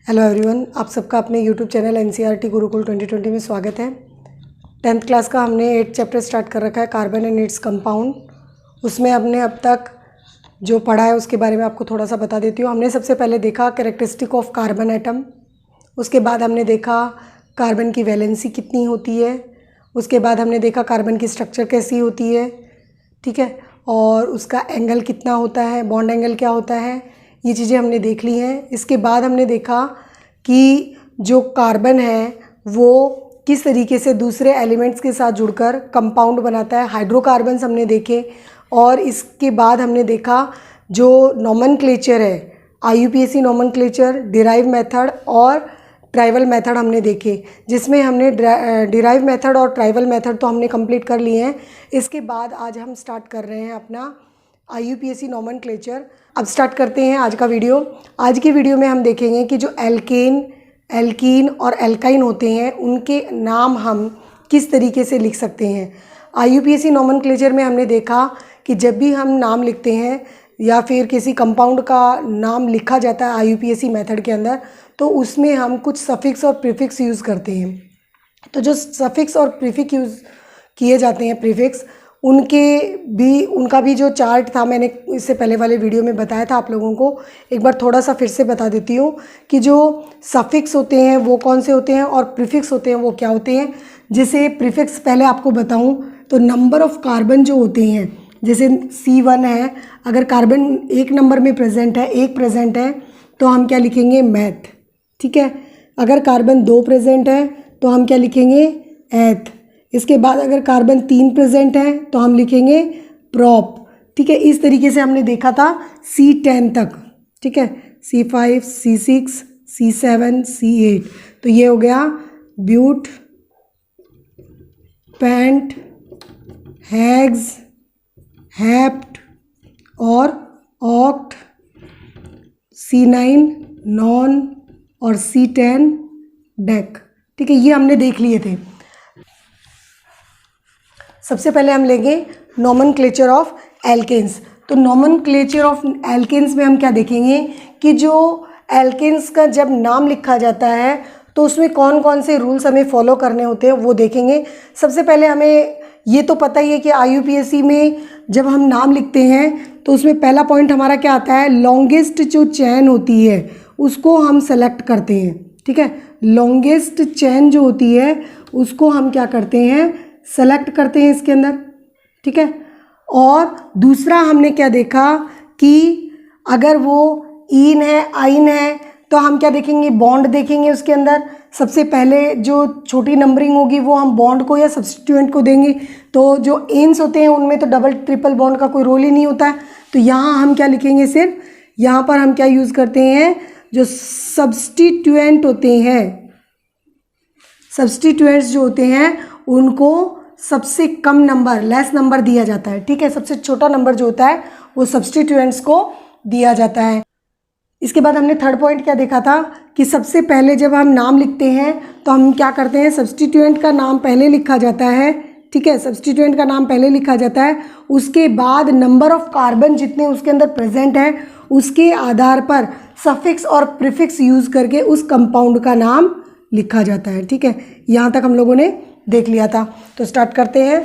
Hello everyone, आप सबका अपने यूट्यूब चैनल एनसीईआरटी गुरुकुल 2020 में स्वागत है। 10th क्लास का हमने 8th चैप्टर स्टार्ट कर रखा है, कार्बन एंड इट्स कंपाउंड। उसमें हमने अब तक जो पढ़ा है उसके बारे में आपको थोड़ा सा बता देती हूँ। हमने सबसे पहले देखा कैरेक्टरिस्टिक ऑफ कार्बन एटम, उसके बाद हमने देखा कार्बन की वैलेंसी कितनी होती है, उसके बाद हमने देखा कार्बन की स्ट्रक्चर कैसी होती है, ठीक है, और उसका एंगल कितना होता है, बॉन्ड एंगल क्या होता है, ये चीज़ें हमने देख ली हैं। इसके बाद हमने देखा कि जो कार्बन है वो किस तरीके से दूसरे एलिमेंट्स के साथ जुड़कर कंपाउंड बनाता है, हाइड्रोकार्बन्स हमने देखे। और इसके बाद हमने देखा जो नोमेनक्लेचर है, IUPAC नोमेनक्लेचर, डिराइव मेथड और ट्राइवल मेथड हमने देखे, जिसमें हमने डिराइव मेथड और ट्राइवल मेथड तो हमने कंप्लीट कर लिए हैं। इसके बाद आज हम स्टार्ट कर रहे हैं अपना IUPAC नोमेनक्लेचर। अब स्टार्ट करते हैं आज का वीडियो। आज की वीडियो में हम देखेंगे कि जो एल्कीन और एल्काइन होते हैं उनके नाम हम किस तरीके से लिख सकते हैं। IUPAC नोमेनक्लेचर में हमने देखा कि जब भी हम नाम लिखते हैं या फिर किसी कंपाउंड का नाम लिखा जाता है IUPAC मेथड के अंदर, तो उसमें हम कुछ सफिक्स और प्रीफिक्स यूज़ करते हैं। तो जो सफिक्स और प्रीफिक्स यूज़ किए जाते हैं, प्रीफिक्स, उनका भी जो चार्ट था मैंने इससे पहले वाले वीडियो में बताया था आप लोगों को। एक बार थोड़ा सा फिर से बता देती हूँ कि जो सफिक्स होते हैं वो कौन से होते हैं और प्रीफिक्स होते हैं वो क्या होते हैं। जैसे प्रीफिक्स पहले आपको बताऊँ तो नंबर ऑफ़ कार्बन जो होते हैं, जैसे C1 है, अगर कार्बन एक नंबर में प्रेजेंट है, एक प्रेजेंट है, तो हम क्या लिखेंगे, मैथ, ठीक है। अगर कार्बन 2 प्रेजेंट है तो हम क्या लिखेंगे, एथ। इसके बाद अगर कार्बन 3 प्रेजेंट है तो हम लिखेंगे प्रॉप, ठीक है। इस तरीके से हमने देखा था C10 तक, ठीक है, C5, C6, C7, C8। तो ये हो गया ब्यूट, पेंट, हेक्स, हेप्ट और ऑक्ट, C9 नॉन और C10 डेक, ठीक है। ये हमने देख लिए थे। सबसे पहले हम लेंगे नोमेनक्लेचर ऑफ एल्केन्स। तो नोमेनक्लेचर ऑफ एल्केन्स में हम क्या देखेंगे कि जो एल्केन्स का जब नाम लिखा जाता है तो उसमें कौन कौन से रूल्स हमें फॉलो करने होते हैं वो देखेंगे। सबसे पहले हमें ये तो पता ही है कि IUPAC में जब हम नाम लिखते हैं तो उसमें पहला पॉइंट हमारा क्या आता है, लॉन्गेस्ट जो चेन होती है उसको हम सेलेक्ट करते हैं, ठीक है। लॉन्गेस्ट चेन जो होती है उसको हम क्या करते हैं, सेलेक्ट करते हैं इसके अंदर, ठीक है। और दूसरा हमने क्या देखा कि अगर वो इन है, आइन है, तो हम क्या देखेंगे, बॉन्ड देखेंगे उसके अंदर। सबसे पहले जो छोटी नंबरिंग होगी वो हम बॉन्ड को या सब्स्टिट्यूएंट को देंगे। तो जो एन्स होते हैं उनमें तो डबल ट्रिपल बॉन्ड का कोई रोल ही नहीं होता है। तो यहाँ हम क्या लिखेंगे, सिर्फ यहाँ पर हम क्या यूज़ करते हैं, जो सब्स्टिट्यूएंट होते हैं, सब्स्टिट्यूएंट्स जो होते हैं उनको सबसे कम नंबर, लेस नंबर दिया जाता है, ठीक है। सबसे छोटा नंबर जो होता है वो सब्स्टिट्यूएंट्स को दिया जाता है। इसके बाद हमने थर्ड पॉइंट क्या देखा था कि सबसे पहले जब हम नाम लिखते हैं तो हम क्या करते हैं, सब्स्टिट्यूएंट का नाम पहले लिखा जाता है, ठीक है। सब्स्टिट्यूएंट का नाम पहले लिखा जाता है, उसके बाद नंबर ऑफ कार्बन जितने उसके अंदर प्रेजेंट है उसके आधार पर सफिक्स और प्रीफिक्स यूज़ करके उस कंपाउंड का नाम लिखा जाता है, ठीक है। यहाँ तक हम लोगों ने देख लिया था। तो स्टार्ट करते हैं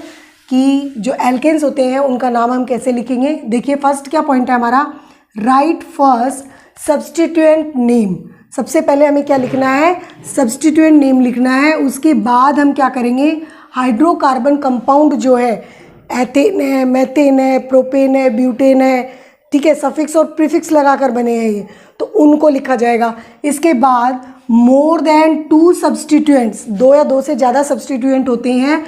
कि जो एल्केन्स होते हैं उनका नाम हम कैसे लिखेंगे। देखिए फर्स्ट क्या पॉइंट है हमारा, राइट फर्स्ट सब्स्टिट्यूएंट नेम। सबसे पहले हमें क्या लिखना है, सब्स्टिट्यूएंट नेम लिखना है। उसके बाद हम क्या करेंगे, हाइड्रोकार्बन कंपाउंड जो है, एथेन है, मेथेन है, प्रोपेन है, ब्यूटेन है, ठीक है, सफिक्स और प्रीफिक्स लगाकर बने हैं ये, तो उनको लिखा जाएगा। इसके बाद मोर देन 2 सब्स्टिट्यूएंट्स, 2 या 2 से ज़्यादा सब्स्टिट्यूएंट होते हैं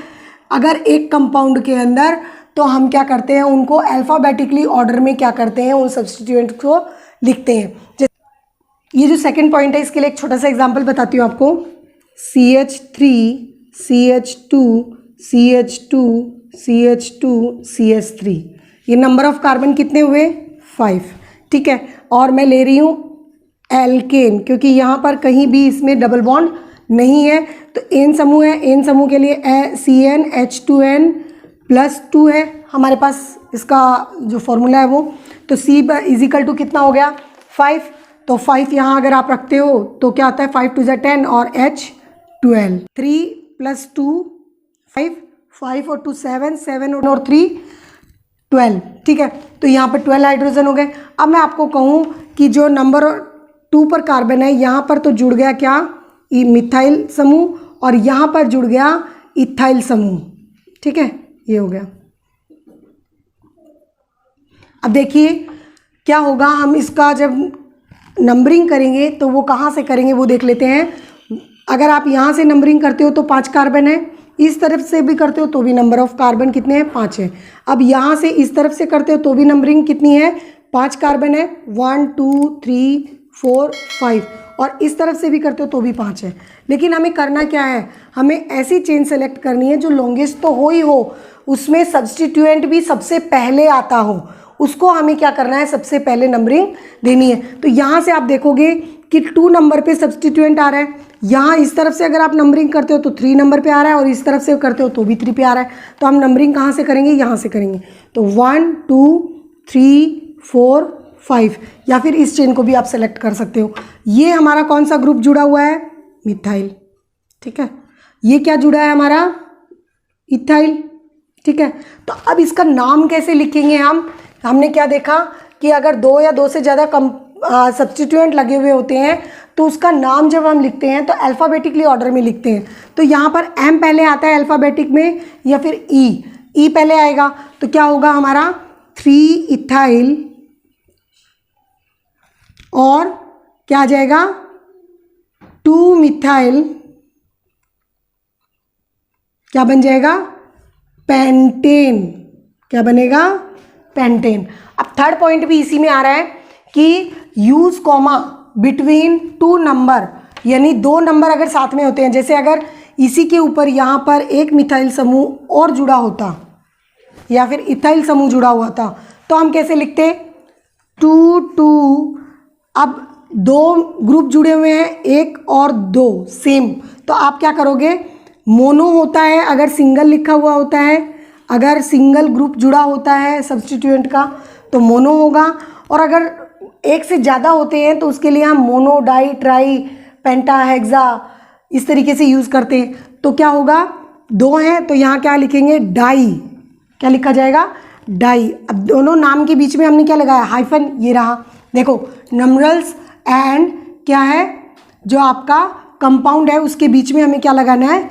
अगर एक कंपाउंड के अंदर, तो हम क्या करते हैं, उनको अल्फ़ाबेटिकली ऑर्डर में क्या करते हैं, उन सब्स्टिट्यूएंट को लिखते हैं। ये जो सेकंड पॉइंट है इसके लिए एक छोटा सा एग्जांपल बताती हूँ आपको। CH3, CH2, CH2, CH2, CH3, ये नंबर ऑफ कार्बन कितने हुए, 5, ठीक है। और मैं ले रही हूँ एल्केन क्योंकि यहाँ पर कहीं भी इसमें डबल बॉन्ड नहीं है, तो एन समूह है, एन समूह के लिए CnH2n+2 है हमारे पास, इसका जो फॉर्मूला है वो। तो C = कितना हो गया, 5। तो 5 यहाँ अगर आप रखते हो तो क्या आता है, 5 2 10 और H 12, 3 + 2 5, 5 और 2 7, 7 और 3 12, ठीक है। तो यहाँ पर 12 हाइड्रोजन हो गए। अब मैं आपको कहूँ कि जो नंबर 2 पर कार्बन है यहाँ पर तो जुड़ गया क्या, मिथाइल समूह, और यहाँ पर जुड़ गया इथाइल समूह, ठीक है, ये हो गया। अब देखिए क्या होगा, हम इसका जब नंबरिंग करेंगे तो वो कहाँ से करेंगे वो देख लेते हैं। अगर आप यहाँ से नंबरिंग करते हो तो 5 कार्बन है, इस तरफ से भी करते हो तो भी नंबर ऑफ कार्बन कितने हैं, 5 है। अब यहाँ से इस तरफ से करते हो तो भी नंबरिंग कितनी है, 5 कार्बन है, 1 2 3 4 5, और इस तरफ से भी करते हो तो भी 5 है। लेकिन हमें करना क्या है, हमें ऐसी चेन सेलेक्ट करनी है जो लॉन्गेस्ट तो हो ही हो, उसमें सब्सटीट्यूएंट भी सबसे पहले आता हो, उसको हमें क्या करना है, सबसे पहले नंबरिंग देनी है। तो यहाँ से आप देखोगे कि 2 नंबर पे सब्सटीट्यूएंट आ रहा है, यहाँ इस तरफ से अगर आप नंबरिंग करते हो तो 3 नंबर पे आ रहा है, और इस तरफ से करते हो तो भी 3 पे आ रहा है। तो हम नंबरिंग कहाँ से करेंगे, यहाँ से करेंगे। तो 1 2 3 4 5, या फिर इस चेन को भी आप सेलेक्ट कर सकते हो। ये हमारा कौन सा ग्रुप जुड़ा हुआ है, मिथाइल, ठीक है। ये क्या जुड़ा है हमारा, इथाइल, ठीक है। तो अब इसका नाम कैसे लिखेंगे हम, हमने क्या देखा कि अगर 2 या 2 से ज़्यादा सब्स्टिट्यूएंट लगे हुए होते हैं तो उसका नाम जब हम लिखते हैं तो अल्फ़ाबेटिकली ऑर्डर में लिखते हैं। तो यहाँ पर M पहले आता है अल्फ़ाबेटिक में, या फिर E पहले आएगा। तो क्या होगा हमारा 3 इथाइल, और क्या आ जाएगा 2 मिथाइल, क्या बन जाएगा, पेंटेन, क्या बनेगा, पेंटेन। अब थर्ड पॉइंट भी इसी में आ रहा है कि यूज कॉमा बिटवीन 2 नंबर, यानी 2 नंबर अगर साथ में होते हैं, जैसे अगर इसी के ऊपर यहाँ पर एक मिथाइल समूह और जुड़ा होता या फिर इथाइल समूह जुड़ा हुआ था तो हम कैसे लिखते, 2 2। अब 2 ग्रुप जुड़े हुए हैं, 1 और 2 सेम, तो आप क्या करोगे, मोनो होता है अगर सिंगल लिखा हुआ होता है, अगर सिंगल ग्रुप जुड़ा होता है सब्स्टिट्यूएंट का तो मोनो होगा, और अगर एक से ज़्यादा होते हैं तो उसके लिए हम मोनो, डाई, ट्राई, पेंटा, हेक्सा इस तरीके से यूज़ करते हैं। तो क्या होगा, 2 हैं तो यहाँ क्या लिखेंगे, डाई, क्या लिखा जाएगा, डाई। अब दोनों नाम के बीच में हमने क्या लगाया, हाइफन, ये रहा, देखो नंबरल्स एंड क्या है जो आपका कंपाउंड है उसके बीच में हमें क्या लगाना है,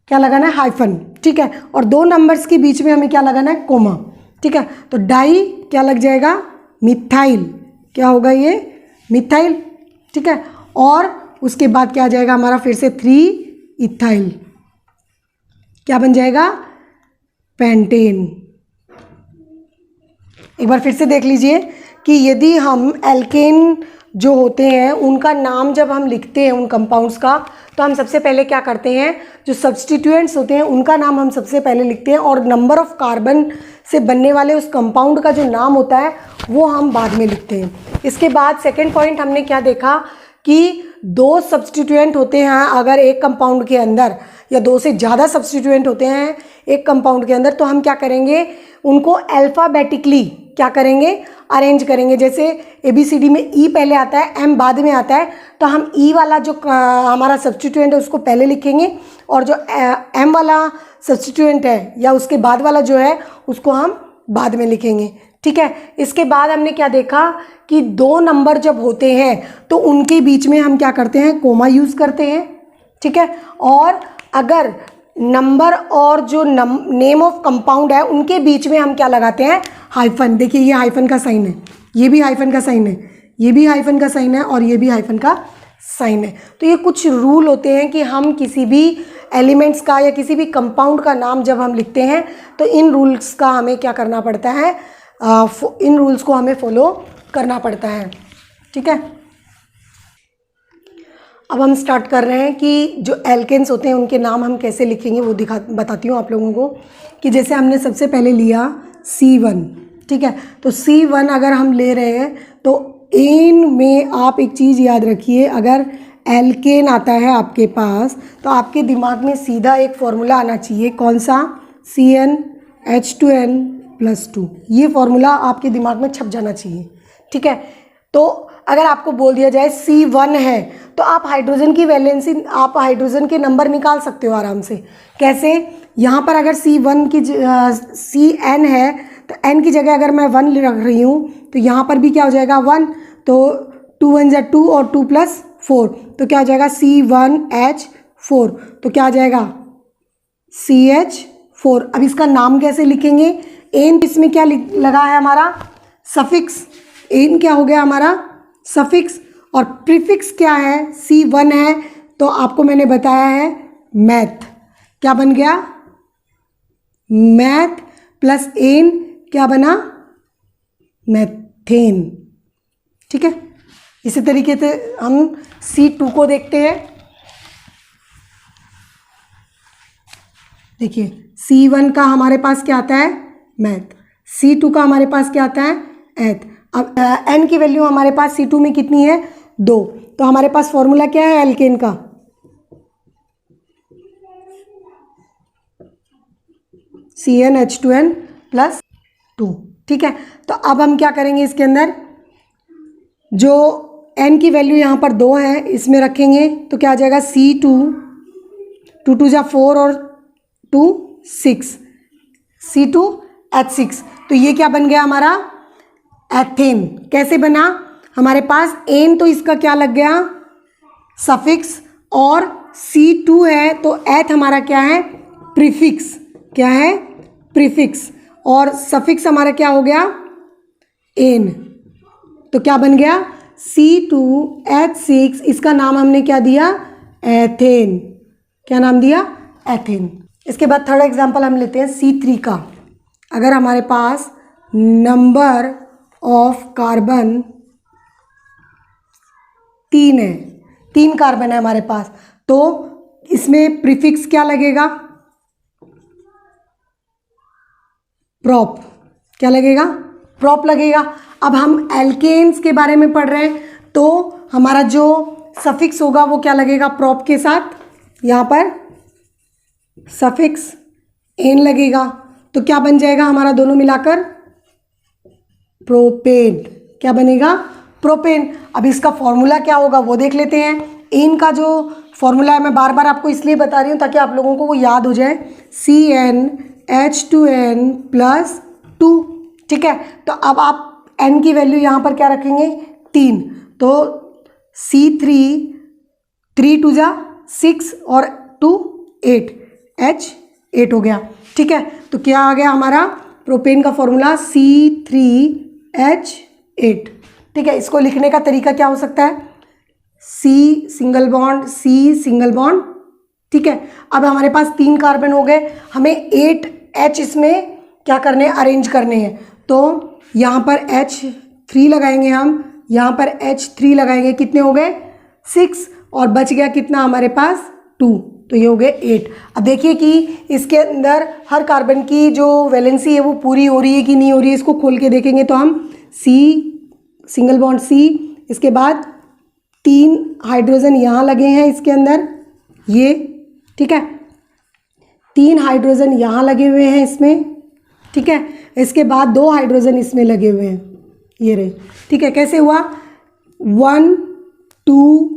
क्या लगाना है, हाइफन, ठीक है। और 2 नंबर्स के बीच में हमें क्या लगाना है, कोमा, ठीक है। तो डाई क्या लग जाएगा, मिथाइल, क्या होगा ये, मिथाइल, ठीक है। और उसके बाद क्या आ जाएगा हमारा, फिर से 3 इथाइल, क्या बन जाएगा, पेंटेन। एक बार फिर से देख लीजिए कि यदि हम एल्केन जो होते हैं उनका नाम जब हम लिखते हैं उन कंपाउंड्स का, तो हम सबसे पहले क्या करते हैं, जो सब्स्टिट्यूएंट्स होते हैं उनका नाम हम सबसे पहले लिखते हैं, और नंबर ऑफ कार्बन से बनने वाले उस कंपाउंड का जो नाम होता है वो हम बाद में लिखते हैं। इसके बाद सेकंड पॉइंट हमने क्या देखा कि 2 सब्स्टिट्यूएंट होते हैं अगर एक कंपाउंड के अंदर, या 2 से ज़्यादा सब्स्टिट्यूएंट होते हैं एक कंपाउंड के अंदर, तो हम क्या करेंगे, उनको अल्फ़ाबेटिकली क्या करेंगे, अरेंज करेंगे। जैसे ABCD में E पहले आता है, M बाद में आता है, तो हम E वाला जो हमारा सब्स्टिट्यूएंट है उसको पहले लिखेंगे, और जो M वाला सब्स्टिट्यूएंट है या उसके बाद वाला जो है उसको हम बाद में लिखेंगे, ठीक है। इसके बाद हमने क्या देखा कि 2 नंबर जब होते हैं तो उनके बीच में हम क्या करते हैं, कोमा यूज़ करते हैं, ठीक है। और अगर नंबर और जो नेम ऑफ कंपाउंड है उनके बीच में हम क्या लगाते हैं, हाइफन। देखिए ये हाइफन का साइन है, ये भी हाइफन का साइन है, ये भी हाइफन का साइन है, और ये भी हाइफन का साइन है। तो ये कुछ रूल होते हैं कि हम किसी भी एलिमेंट्स का या किसी भी कंपाउंड का नाम जब हम लिखते हैं तो इन रूल्स का हमें क्या करना पड़ता है, इन रूल्स को हमें फॉलो करना पड़ता है, ठीक है। अब हम स्टार्ट कर रहे हैं कि जो एल्केन्स होते हैं उनके नाम हम कैसे लिखेंगे वो बताती हूँ आप लोगों को। कि जैसे हमने सबसे पहले लिया C1, ठीक है। तो C1 अगर हम ले रहे हैं तो इन में आप एक चीज़ याद रखिए, अगर एल्केन आता है आपके पास तो आपके दिमाग में सीधा एक फॉर्मूला आना चाहिए, कौन सा, CnH2n+2। ये फॉर्मूला आपके दिमाग में छप जाना चाहिए, ठीक है। तो अगर आपको बोल दिया जाए C1 है तो आप हाइड्रोजन की वैलेंसी, आप हाइड्रोजन के नंबर निकाल सकते हो आराम से। कैसे? यहाँ पर अगर C1 की Cn है तो n की जगह अगर मैं 1 रख रही हूँ तो यहाँ पर भी क्या हो जाएगा 1, तो 2 1 जा 2 और 2 + 4, तो क्या हो जाएगा C1H4, तो क्या आ जाएगा CH4। अब इसका नाम कैसे लिखेंगे? एन इसमें क्या लगा है हमारा सफिक्स, एन क्या हो गया हमारा सफिक्स, और प्रीफिक्स क्या है C1 है, तो आपको मैंने बताया है मैथ, क्या बन गया मैथ प्लस एन क्या बना मैथेन। ठीक है, इसी तरीके से हम C2 को देखते हैं। देखिए C1 का हमारे पास क्या आता है मैथ, C2 का हमारे पास क्या आता है एथ। अब n की वैल्यू हमारे पास C2 में कितनी है 2, तो हमारे पास फॉर्मूला क्या है एल्केन का CnH2n + 2। ठीक है, तो अब हम क्या करेंगे, इसके अंदर जो n की वैल्यू यहाँ पर 2 है इसमें रखेंगे तो क्या आ जाएगा C2, 2 2 जा 4 और 2 6, C2H6, तो ये क्या बन गया हमारा एथेन। कैसे बना? हमारे पास एन तो इसका क्या लग गया सफिक्स, और C2 है तो एथ हमारा क्या है प्रीफिक्स, क्या है प्रीफिक्स, और सफिक्स हमारा क्या हो गया एन, तो क्या बन गया C2H6। इसका नाम हमने क्या दिया एथेन, क्या नाम दिया एथेन। इसके बाद थर्ड एग्जांपल हम लेते हैं C3 का। अगर हमारे पास नंबर ऑफ कार्बन 3 है, 3 कार्बन है हमारे पास, तो इसमें प्रीफिक्स क्या लगेगा प्रॉप, क्या लगेगा प्रॉप लगेगा। अब हम एल्केन्स के बारे में पढ़ रहे हैं तो हमारा जो सफिक्स होगा वो क्या लगेगा प्रॉप के साथ, यहाँ पर सफिक्स एन लगेगा, तो क्या बन जाएगा हमारा दोनों मिलाकर प्रोपेन, क्या बनेगा प्रोपेन। अब इसका फॉर्मूला क्या होगा वो देख लेते हैं। एन का जो फॉर्मूला है मैं बार बार आपको इसलिए बता रही हूँ ताकि आप लोगों को वो याद हो जाए, CnH2n + 2। ठीक है, तो अब आप n की वैल्यू यहाँ पर क्या रखेंगे 3, तो C3, 3 2 जा 6 और 2 8, H8 हो गया। ठीक है, तो क्या आ गया हमारा प्रोपेन का फॉर्मूला C3H8। ठीक है, इसको लिखने का तरीका क्या हो सकता है C single bond C single bond. ठीक है, अब हमारे पास 3 कार्बन हो गए, हमें 8 H इसमें क्या करने हैं अरेंज करने हैं, तो यहाँ पर H3 लगाएंगे हम, यहाँ पर H3 लगाएंगे, कितने हो गए 6 और बच गया कितना हमारे पास 2, तो ये हो गए 8। अब देखिए कि इसके अंदर हर कार्बन की जो वैलेंसी है वो पूरी हो रही है कि नहीं हो रही है, इसको खोल के देखेंगे तो हम C सिंगल बॉन्ड C, इसके बाद 3 हाइड्रोजन यहाँ लगे हैं इसके अंदर ये, ठीक है 3 हाइड्रोजन यहाँ लगे हुए हैं इसमें, ठीक है, इसके बाद 2 हाइड्रोजन इसमें लगे हुए हैं, ये रहे। ठीक है, कैसे हुआ 1 2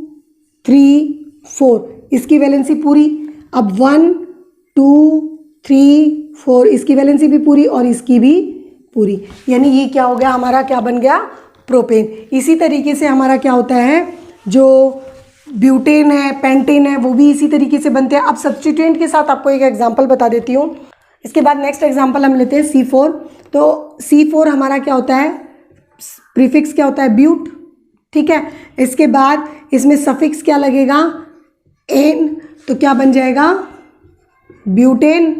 3 4 इसकी वैलेंसी पूरी, अब 1 2 3 4 इसकी वैलेंसी भी पूरी और इसकी भी पूरी, यानी ये क्या हो गया हमारा, क्या बन गया प्रोपेन। इसी तरीके से हमारा क्या होता है जो ब्यूटेन है पेंटेन है वो भी इसी तरीके से बनते हैं। अब सब्स्टिट्यूएंट के साथ आपको एक एग्जांपल बता देती हूँ। इसके बाद नेक्स्ट एग्जांपल हम लेते हैं C4। तो C4 हमारा क्या होता है प्रीफिक्स क्या होता है ब्यूट, ठीक है, इसके बाद इसमें सफिक्स क्या लगेगा एन, तो क्या बन जाएगा ब्यूटेन।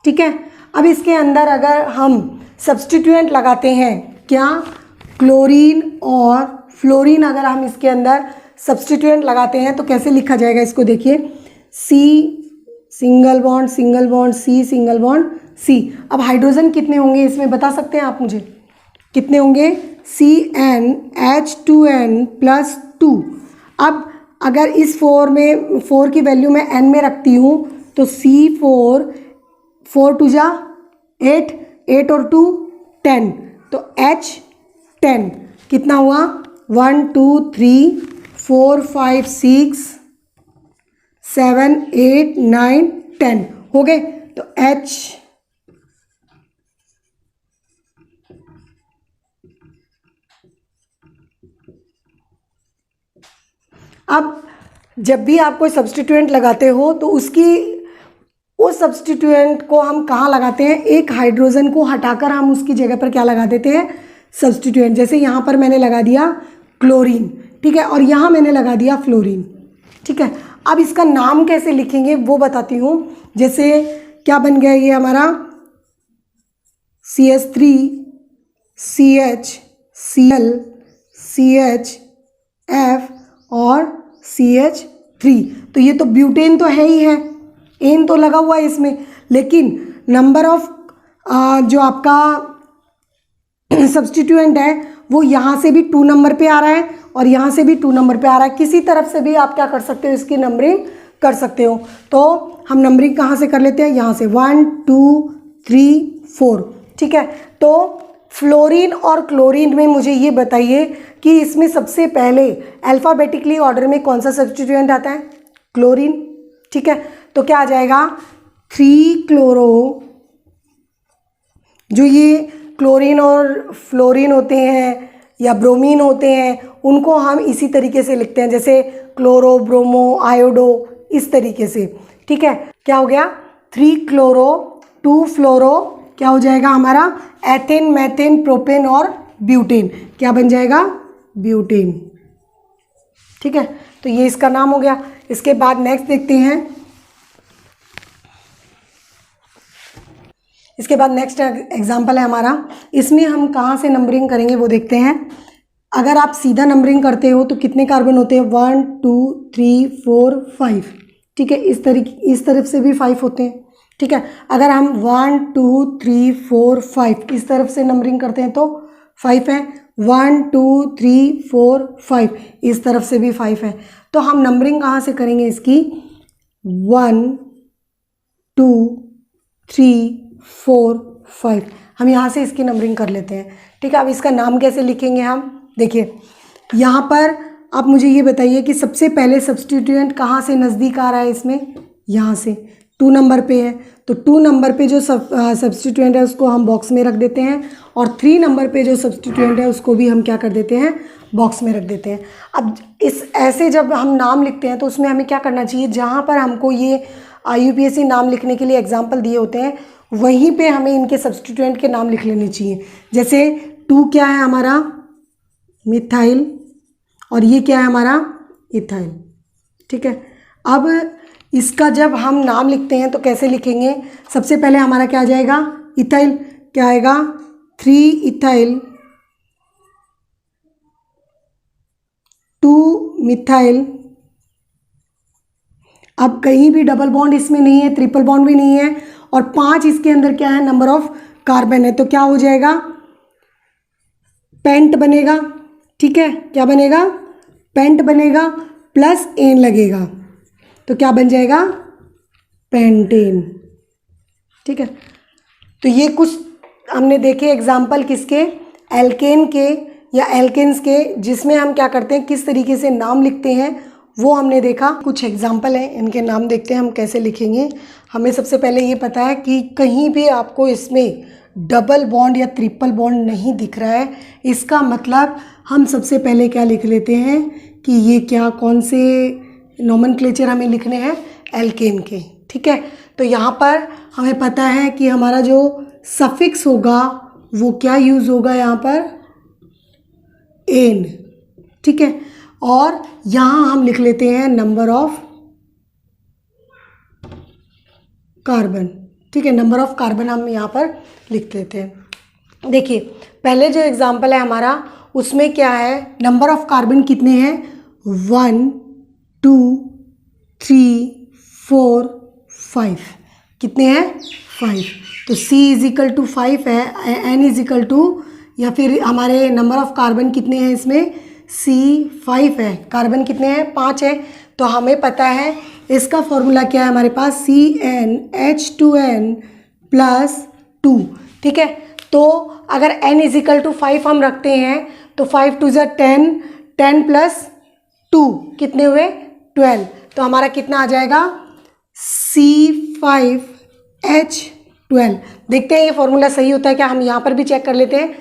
ठीक है, अब इसके अंदर अगर हम सब्स्टिट्यूएंट लगाते हैं क्या क्लोरीन और फ्लोरीन, अगर हम इसके अंदर सब्स्टिट्यूएंट लगाते हैं तो कैसे लिखा जाएगा इसको देखिए C single bond C single bond C। अब हाइड्रोजन कितने होंगे इसमें बता सकते हैं आप मुझे कितने होंगे CnH2n + 2। अब अगर इस 4 की वैल्यू मैं n में रखती हूँ तो C4 4 2 जा 8 8 और 2 10, तो H10 कितना हुआ 1 2 3 4 5 6 7 8 9 10 हो गए। तो H अब जब भी आप कोई सब्स्टिट्यूएंट लगाते हो तो उस सब्स्टिट्यूएंट को हम कहाँ लगाते हैं, एक हाइड्रोजन को हटाकर हम उसकी जगह पर क्या लगा देते हैं, सब्स्टिट्यूएंट। जैसे यहाँ पर मैंने लगा दिया क्लोरीन, ठीक है, और यहाँ मैंने लगा दिया फ्लोरीन, ठीक है। अब इसका नाम कैसे लिखेंगे वो बताती हूँ। जैसे क्या बन गया ये हमारा CH3 CH Cl CHF और CH3। तो ये तो ब्यूटेन तो है ही है, एन तो लगा हुआ है इसमें, लेकिन नंबर ऑफ जो आपका सब्स्टिट्यूएंट है वो यहाँ से भी 2 नंबर पे आ रहा है और यहाँ से भी 2 नंबर पे आ रहा है। किसी तरफ से भी आप क्या कर सकते हो, इसकी नंबरिंग कर सकते हो। तो हम नंबरिंग कहाँ से कर लेते हैं, यहाँ से 1 2 3 4, ठीक है। तो फ्लोरीन और क्लोरीन में मुझे ये बताइए कि इसमें सबसे पहले अल्फ़ाबेटिकली ऑर्डर में कौन सा सब्स्टिट्यूएंट आता है, क्लोरीन, ठीक है। तो क्या आ जाएगा 3 क्लोरो, जो ये क्लोरीन और फ्लोरीन होते हैं या ब्रोमीन होते हैं उनको हम इसी तरीके से लिखते हैं, जैसे क्लोरो ब्रोमो आयोडो, इस तरीके से, ठीक है। क्या हो गया 3 क्लोरो 2 फ्लोरो, क्या हो जाएगा हमारा एथेन मैथेन प्रोपेन और ब्यूटेन, क्या बन जाएगा ब्यूटेन, ठीक है। तो ये इसका नाम हो गया। इसके बाद नेक्स्ट देखते हैं, इसके बाद नेक्स्ट एग्जाम्पल है हमारा। इसमें हम कहाँ से नंबरिंग करेंगे वो देखते हैं। अगर आप सीधा नंबरिंग करते हो तो कितने कार्बन होते हैं, 1 2 3 4 5, ठीक है। इस तरफ से भी 5 होते हैं, ठीक है। अगर हम 1 2 3 4 5 इस तरफ से नंबरिंग करते हैं तो 5 है, 1 2 3 4 5 इस तरफ से भी 5 है। तो हम नंबरिंग कहाँ से करेंगे इसकी, 1 2 3 4 5, हम यहाँ से इसकी नंबरिंग कर लेते हैं, ठीक है। अब इसका नाम कैसे लिखेंगे हम, देखिए यहाँ पर आप मुझे ये बताइए कि सबसे पहले सब्स्टिट्यूएंट कहाँ से नज़दीक आ रहा है इसमें, यहाँ से 2 नंबर पे है, तो 2 नंबर पे जो सब्स्टिट्यूएंट है उसको हम बॉक्स में रख देते हैं और 3 नंबर पे जो सब्स्टिट्यूएंट है उसको भी हम क्या कर देते हैं, बॉक्स में रख देते हैं। अब इस ऐसे जब हम नाम लिखते हैं तो उसमें हमें क्या करना चाहिए, जहाँ पर हमको ये UPSC नाम लिखने के लिए एग्जाम्पल दिए होते हैं वहीं पे हमें इनके सब्स्टिट्यूएंट के नाम लिख लेने चाहिए। जैसे 2 क्या है हमारा, मिथाइल, और ये क्या है हमारा, इथाइल, ठीक है। अब इसका जब हम नाम लिखते हैं तो कैसे लिखेंगे, सबसे पहले हमारा क्या आ जाएगा, इथाइल, क्या आएगा 3 इथाइल 2 मिथाइल। अब कहीं भी डबल बॉन्ड इसमें नहीं है, ट्रिपल बॉन्ड भी नहीं है, और 5 इसके अंदर क्या है, नंबर ऑफ कार्बन है, तो क्या हो जाएगा, पेंट बनेगा, ठीक है। क्या बनेगा, पेंट बनेगा, प्लस एन लगेगा, तो क्या बन जाएगा, पेंटेन, ठीक है। तो ये कुछ हमने देखे एग्जाम्पल किसके, एल्केन के या एल्केन्स के, जिसमें हम क्या करते हैं, किस तरीके से नाम लिखते हैं वो हमने देखा। कुछ एग्जाम्पल हैं, इनके नाम देखते हैं हम कैसे लिखेंगे। हमें सबसे पहले ये पता है कि कहीं भी आपको इसमें डबल बॉन्ड या ट्रिपल बॉन्ड नहीं दिख रहा है, इसका मतलब हम सबसे पहले क्या लिख लेते हैं कि ये क्या, कौन से नोमेनक्लेचर हमें लिखने हैं, एल्केन के, ठीक है। तो यहाँ पर हमें पता है कि हमारा जो सफिक्स होगा वो क्या यूज़ होगा, यहाँ पर एन, ठीक है। और यहाँ हम लिख लेते हैं नंबर ऑफ कार्बन, ठीक है, नंबर ऑफ कार्बन हम यहाँ पर लिख लेते हैं। देखिए पहले जो एग्जांपल है हमारा उसमें क्या है, नंबर ऑफ कार्बन कितने हैं, 1 2 3 4 5, कितने हैं 5। तो C = 5 है, N = या फिर हमारे नंबर ऑफ कार्बन कितने हैं इसमें, C 5 है, कार्बन कितने हैं 5 है। तो हमें पता है इसका फॉर्मूला क्या है हमारे पास, CnH2n + 2, ठीक है। तो अगर N = 5 हम रखते हैं तो 5 2 = 10, 10 + 2 कितने हुए 12। तो हमारा कितना आ जाएगा C5H12। देखते हैं ये फॉर्मूला सही होता है क्या, हम यहाँ पर भी चेक कर लेते हैं।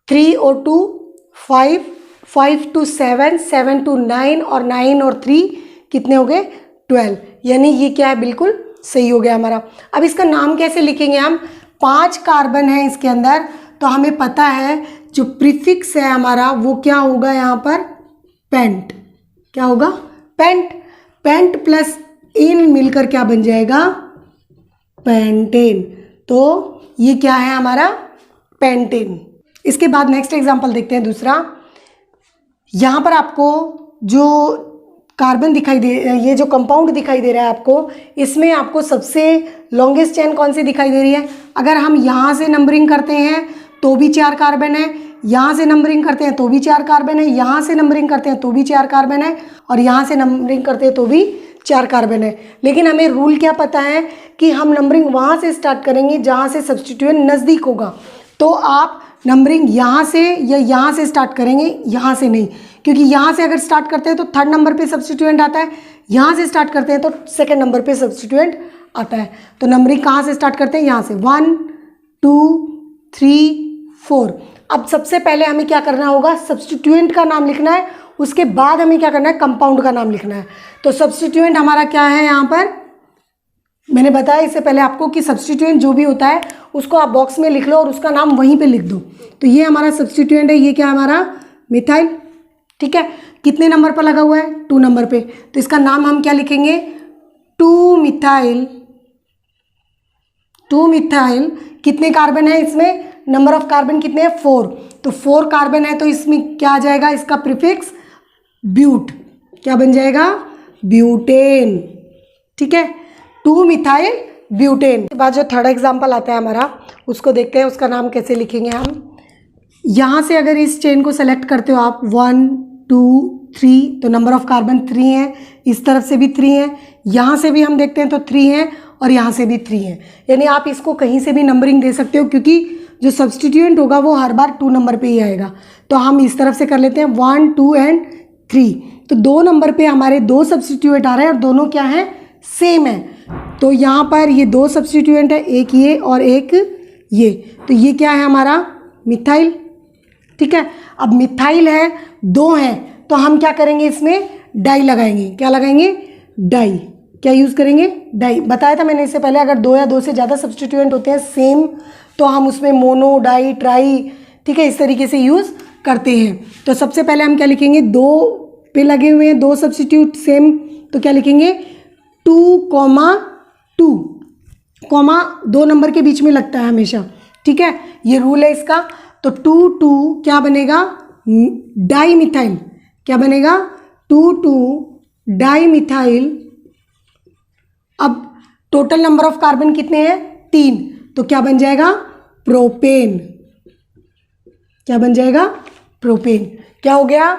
3 और 2 5, 5 to 7, 7 to 9 और 9 और 3 कितने हो गए 12। यानी ये क्या है, बिल्कुल सही हो गया हमारा। अब इसका नाम कैसे लिखेंगे हम, 5 कार्बन है इसके अंदर, तो हमें पता है जो प्रीफिक्स है हमारा वो क्या होगा यहाँ पर, पेंट। क्या होगा, पेंट। पेंट प्लस इन मिलकर क्या बन जाएगा, पेंटेन। तो ये क्या है हमारा, पेंटेन। इसके बाद नेक्स्ट एग्जांपल देखते हैं दूसरा। यहाँ पर आपको जो कार्बन दिखाई दे, ये जो कंपाउंड दिखाई दे रहा है आपको, इसमें आपको सबसे लॉन्गेस्ट चेन कौन सी दिखाई दे रही है। अगर हम यहाँ से नंबरिंग करते हैं तो भी 4 कार्बन है, यहाँ से नंबरिंग करते हैं तो भी 4 कार्बन है, यहाँ से नंबरिंग करते हैं तो भी 4 कार्बन है, और यहाँ से नंबरिंग करते हैं तो भी 4 कार्बन है। लेकिन हमें रूल क्या पता है कि हम नंबरिंग वहाँ से स्टार्ट करेंगे जहाँ से सब्स्टिट्यूएंट नज़दीक होगा। तो आप नंबरिंग यहाँ से या यहाँ से स्टार्ट करेंगे, यहाँ से नहीं, क्योंकि यहाँ से अगर स्टार्ट करते हैं तो 3rd नंबर पे सब्स्टिट्यूएंट आता है, यहाँ से स्टार्ट करते हैं तो 2nd नंबर पे सब्स्टिट्यूएंट आता है। तो नंबरिंग कहाँ से स्टार्ट करते हैं, यहाँ से 1 2 3 4। अब सबसे पहले हमें क्या करना होगा, सब्स्टिट्यूएंट का नाम लिखना है, उसके बाद हमें क्या करना है, कंपाउंड का नाम लिखना है। तो सब्स्टिट्यूएंट हमारा क्या है, यहाँ पर मैंने बताया इससे पहले आपको कि सब्स्टिट्यूएंट जो भी होता है उसको आप बॉक्स में लिख लो और उसका नाम वहीं पे लिख दो। तो ये हमारा सब्स्टिट्यूएंट है, ये क्या है हमारा, मिथाइल। ठीक है, कितने नंबर पर लगा हुआ है, 2 नंबर पे। तो इसका नाम हम क्या लिखेंगे, 2 मिथाइल। 2 मिथाइल। कितने कार्बन है इसमें, नंबर ऑफ कार्बन कितने हैं, 4। तो 4 कार्बन है, तो इसमें क्या आ जाएगा, इसका प्रीफिक्स ब्यूट। क्या बन जाएगा, ब्यूटेन। ठीक है, 2 मिथाइल ब्यूटेन। के बाद जो 3rd एग्जाम्पल आता है हमारा, उसको देखते हैं, उसका नाम कैसे लिखेंगे हम। यहाँ से अगर इस चेन को सेलेक्ट करते हो आप 1 2 3, तो नंबर ऑफ कार्बन 3 है, इस तरफ से भी 3 है, यहाँ से भी हम देखते हैं तो 3 है, और यहाँ से भी 3 है। यानी आप इसको कहीं से भी नंबरिंग दे सकते हो, क्योंकि जो सब्स्टिट्यूएंट होगा वो हर बार 2 नंबर पे ही आएगा। तो हम इस तरफ से कर लेते हैं 1 2 एंड 3। तो 2 नंबर पे हमारे 2 सब्स्टिट्यूएंट आ रहे हैं और दोनों क्या हैं, सेम है। तो यहाँ पर ये 2 सब्स्टिट्यूएंट है, एक ये और एक ये। तो ये क्या है हमारा, मिथाइल। ठीक है, अब मिथाइल है, 2 हैं, तो हम क्या करेंगे, इसमें डाई लगाएंगे। क्या लगाएंगे, डाई। क्या यूज़ करेंगे, डाई। बताया था मैंने इससे पहले, अगर 2 या 2 से ज़्यादा सब्स्टिट्यूएंट होते हैं सेम, तो हम उसमें मोनो, डाई, ट्राई, ठीक है, इस तरीके से यूज़ करते हैं। तो सबसे पहले हम क्या लिखेंगे, 2 पे लगे हुए हैं 2 सब्स्टिट्यूट सेम, तो क्या लिखेंगे 2, 2, 2 नंबर के बीच में लगता है हमेशा। ठीक है, ये रूल है इसका। तो 2 2 क्या बनेगा, डाई मिथाइल। क्या बनेगा, 2 2 डाई मिथाइल। अब टोटल नंबर ऑफ कार्बन कितने हैं, 3, तो क्या बन जाएगा, प्रोपेन। क्या बन जाएगा, प्रोपेन। क्या हो गया,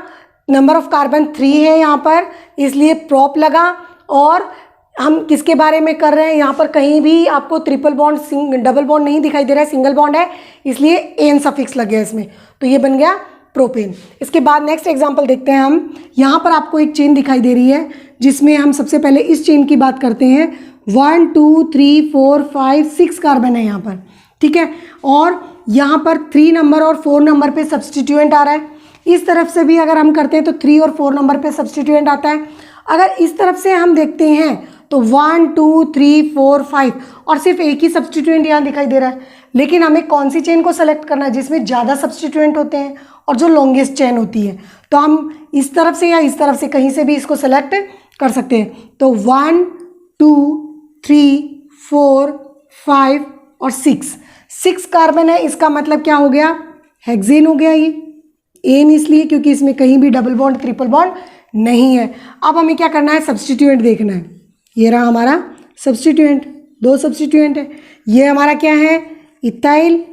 नंबर ऑफ कार्बन 3 है यहाँ पर, इसलिए प्रोप लगा। और हम किसके बारे में कर रहे हैं, यहाँ पर कहीं भी आपको ट्रिपल बॉन्ड डबल बॉन्ड नहीं दिखाई दे रहा है, सिंगल बॉन्ड है, इसलिए एन सफिक्स लग गया इसमें, तो ये बन गया प्रोपेन। इसके बाद नेक्स्ट एग्जांपल देखते हैं हम। यहाँ पर आपको एक चेन दिखाई दे रही है, जिसमें हम सबसे पहले इस चेन की बात करते हैं। 1 2 3 4 5 6 कार्बन है यहाँ पर। ठीक है, और यहाँ पर 3 नंबर और 4 नंबर पे सब्स्टिट्यूएंट आ रहा है। इस तरफ से भी अगर हम करते हैं तो 3 और 4 नंबर पे सब्स्टिट्यूएंट आता है। अगर इस तरफ से हम देखते हैं तो 1 2 3 4 5 और सिर्फ एक ही सब्स्टिट्यूएंट यहाँ दिखाई दे रहा है। लेकिन हमें कौन सी चेन को सेलेक्ट करना है, जिसमें ज़्यादा सब्स्टिट्यूएंट होते हैं और जो लॉन्गेस्ट चेन होती है। तो हम इस तरफ से या इस तरफ से कहीं से भी इसको सेलेक्ट कर सकते हैं। तो 1 2 3 4 5 और 6 कार्बन है, इसका मतलब क्या हो गया, हेक्सेन हो गया। ये एन इसलिए क्योंकि इसमें कहीं भी डबल बॉन्ड ट्रिपल बॉन्ड नहीं है। अब हमें क्या करना है, सब्स्टिट्यूएंट देखना है। ये रहा हमारा सब्स्टिट्यूएंट, 2 सब्स्टिट्यूएंट है। ये हमारा क्या है, इथाइल,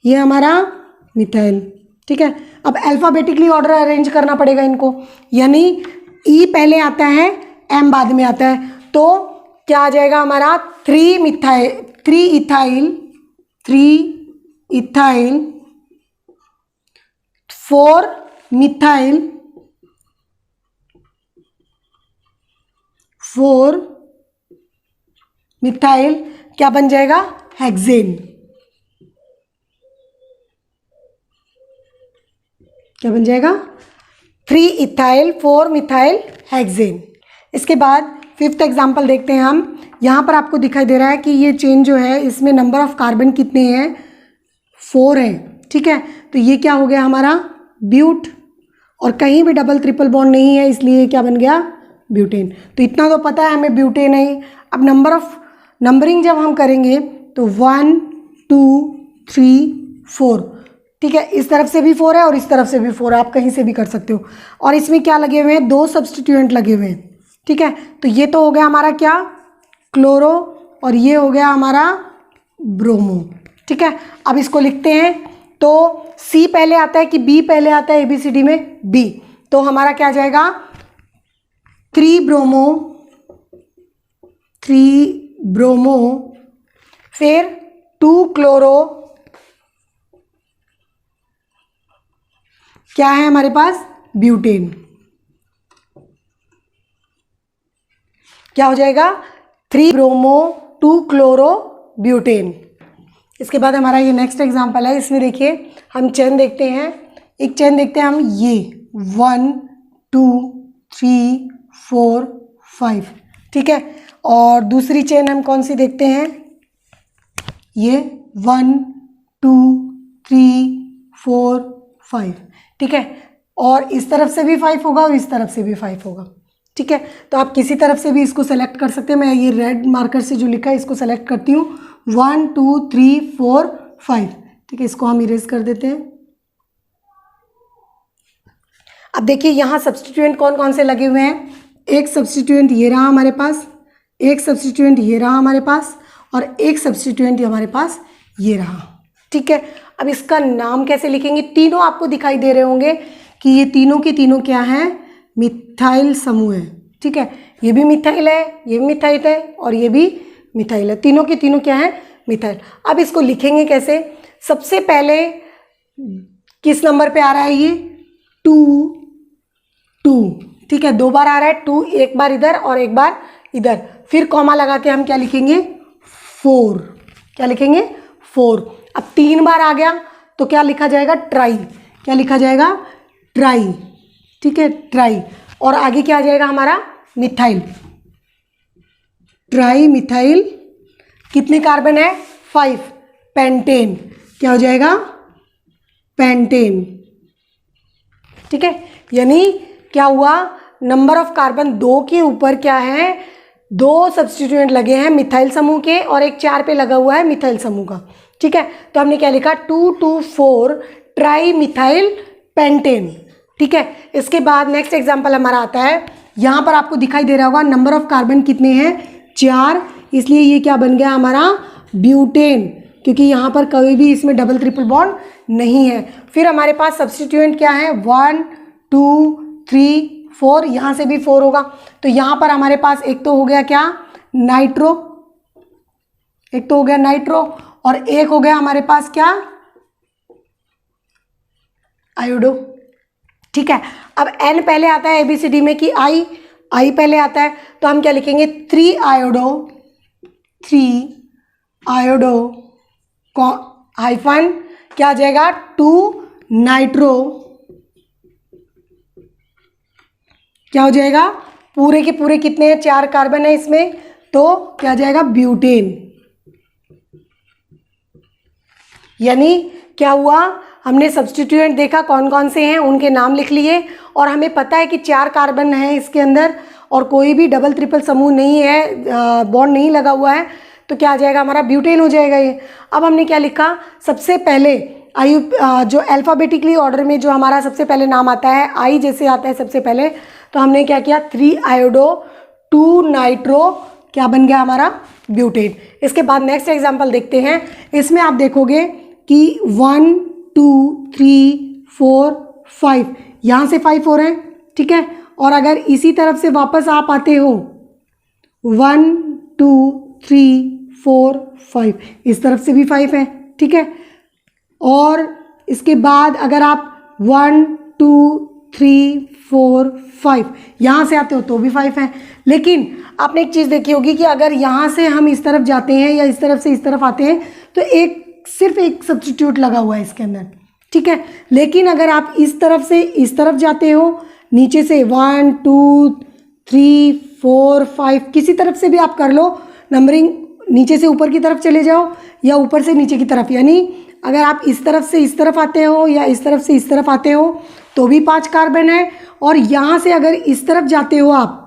ये हमारा मिथाइल। ठीक है, अब अल्फ़ाबेटिकली ऑर्डर अरेंज करना पड़ेगा इनको, यानी ई पहले आता है, एम बाद में आता है। तो क्या आ जाएगा हमारा 3 इथाइल 4 मिथाइल 4 मिथाइल क्या बन जाएगा, हेक्सेन। क्या बन जाएगा, 3 इथाइल 4 मिथाइल हेक्सेन। इसके बाद 5th एग्जाम्पल देखते हैं हम। यहाँ पर आपको दिखाई दे रहा है कि ये चेन जो है इसमें नंबर ऑफ कार्बन कितने हैं, 4 हैं। ठीक है, तो ये क्या हो गया हमारा, ब्यूट, और कहीं भी डबल ट्रिपल बॉन्ड नहीं है, इसलिए क्या बन गया, ब्यूटेन। तो इतना तो पता है हमें ब्यूटेन है। अब नंबरिंग जब हम करेंगे तो 1 2 3 4, ठीक है, इस तरफ से भी 4 है और इस तरफ से भी 4 है, आप कहीं से भी कर सकते हो। और इसमें क्या लगे हुए हैं, 2 सब्स्टिट्यूएंट लगे हुए हैं। ठीक है, तो ये तो हो गया हमारा क्या, क्लोरो, और ये हो गया हमारा ब्रोमो। ठीक है, अब इसको लिखते हैं। तो सी पहले आता है कि बी पहले आता है, ABCD में बी, तो हमारा क्या आ जाएगा, 3 ब्रोमो, फिर 2 क्लोरो, क्या है हमारे पास, ब्यूटेन। क्या हो जाएगा, 3 ब्रोमो 2 क्लोरो ब्यूटेन। इसके बाद हमारा ये नेक्स्ट एग्जांपल है। इसमें देखिए हम चेन देखते हैं, एक चेन देखते हैं हम, ये 1 2 3 4 5, ठीक है। और दूसरी चेन हम कौन सी देखते हैं, ये 1 2 3 4 5, ठीक है। और इस तरफ से भी 5 होगा और इस तरफ से भी 5 होगा, ठीक है। तो आप किसी तरफ से भी इसको सेलेक्ट कर सकते हैं। मैं ये रेड मार्कर से जो लिखा है इसको सेलेक्ट करती हूँ, 1 2 3 4 5, ठीक है। इसको हम इरेज कर देते हैं। अब देखिए यहाँ सब्स्टिट्यूएंट कौन कौन से लगे हुए हैं। एक सब्स्टिट्यूएंट ये रहा हमारे पास, एक सब्स्टिट्यूएंट ये रहा हमारे पास, और एक सब्स्टिट्यूएंट हमारे पास ये रहा, ठीक है। अब इसका नाम कैसे लिखेंगे, तीनों आपको दिखाई दे रहे होंगे कि ये तीनों के तीनों क्या हैं, मिथाइल समूह है, ठीक है। ये भी मिथाइल है, ये भी मिथाइल है, और ये भी मिथाइल है, तीनों के तीनों क्या है, मिथाइल। अब इसको लिखेंगे कैसे, सबसे पहले किस नंबर पे आ रहा है ये, 2 2, ठीक है, 2 बार आ रहा है 2, एक बार इधर और एक बार इधर, फिर कॉमा लगा के हम क्या लिखेंगे, 4, क्या लिखेंगे, 4। अब 3 बार आ गया तो क्या लिखा जाएगा, ट्राई, क्या लिखा जाएगा, ट्राई, ठीक है, ट्राई। और आगे क्या आ जाएगा हमारा, मिथाइल, ट्राई मिथाइल। कितने कार्बन है, 5, पेंटेन, क्या हो जाएगा, पेंटेन, ठीक है। यानी क्या हुआ, नंबर ऑफ कार्बन 2 के ऊपर क्या है, 2 सब्स्टिट्यूएंट लगे हैं मिथाइल समूह के, और एक 4 पे लगा हुआ है मिथाइल समूह का, ठीक है। तो हमने क्या लिखा, 2 2 4 ट्राई मिथाइल पेंटेन, ठीक है। इसके बाद नेक्स्ट एग्जांपल हमारा आता है। यहाँ पर आपको दिखाई दे रहा होगा नंबर ऑफ कार्बन कितने हैं, 4, इसलिए ये क्या बन गया हमारा, ब्यूटेन, क्योंकि यहाँ पर कभी भी इसमें डबल ट्रिपल बॉन्ड नहीं है। फिर हमारे पास सब्स्टिट्यूएंट क्या है, 1 2 3 4, यहाँ से भी 4 होगा। तो यहाँ पर हमारे पास एक तो हो गया क्या, नाइट्रो, एक तो हो गया नाइट्रो, और एक हो गया हमारे पास क्या, आयोडो, ठीक है। अब N पहले आता है ABCD में कि I पहले आता है, तो हम क्या लिखेंगे, 3 आयोडो हाइफन क्या आ जाएगा, 2 नाइट्रो, क्या हो जाएगा, पूरे के पूरे कितने हैं, 4 कार्बन है इसमें, तो क्या आ जाएगा, ब्यूटेन। यानी क्या हुआ, हमने सब्स्टिट्यूएंट देखा कौन कौन से हैं, उनके नाम लिख लिए, और हमें पता है कि 4 कार्बन है इसके अंदर और कोई भी डबल ट्रिपल समूह नहीं है, बॉन्ड नहीं लगा हुआ है, तो क्या आ जाएगा हमारा, ब्यूटेन हो जाएगा ये। अब हमने क्या लिखा, सबसे पहले जो अल्फ़ाबेटिकली ऑर्डर में जो हमारा सबसे पहले नाम आता है, I जैसे आता है सबसे पहले, तो हमने क्या किया, 3 आयोडो 2 नाइट्रो, क्या बन गया हमारा, ब्यूटेन। इसके बाद नेक्स्ट एग्जाम्पल देखते हैं। इसमें आप देखोगे कि 1 2 3 4 5, यहाँ से 5 हो रहे हैं, ठीक है। और अगर इसी तरफ से वापस आप आते हो, 1 2 3 4 5, इस तरफ से भी 5 है, ठीक है। और इसके बाद अगर आप 1 2 3 4 5, यहाँ से आते हो तो भी 5 है। लेकिन आपने एक चीज़ देखी होगी कि अगर यहाँ से हम इस तरफ जाते हैं या इस तरफ से इस तरफ आते हैं तो सिर्फ एक सब्स्टिट्यूट लगा हुआ है इसके अंदर, ठीक है। लेकिन अगर आप इस तरफ से इस तरफ जाते हो, नीचे से 1 2 3 4 5 किसी तरफ से भी आप कर लो नंबरिंग, नीचे से ऊपर की तरफ चले जाओ या ऊपर से नीचे की तरफ, यानी अगर आप इस तरफ से इस तरफ आते हो या इस तरफ से इस तरफ आते हो तो भी 5 कार्बन है, और यहाँ से अगर इस तरफ जाते हो आप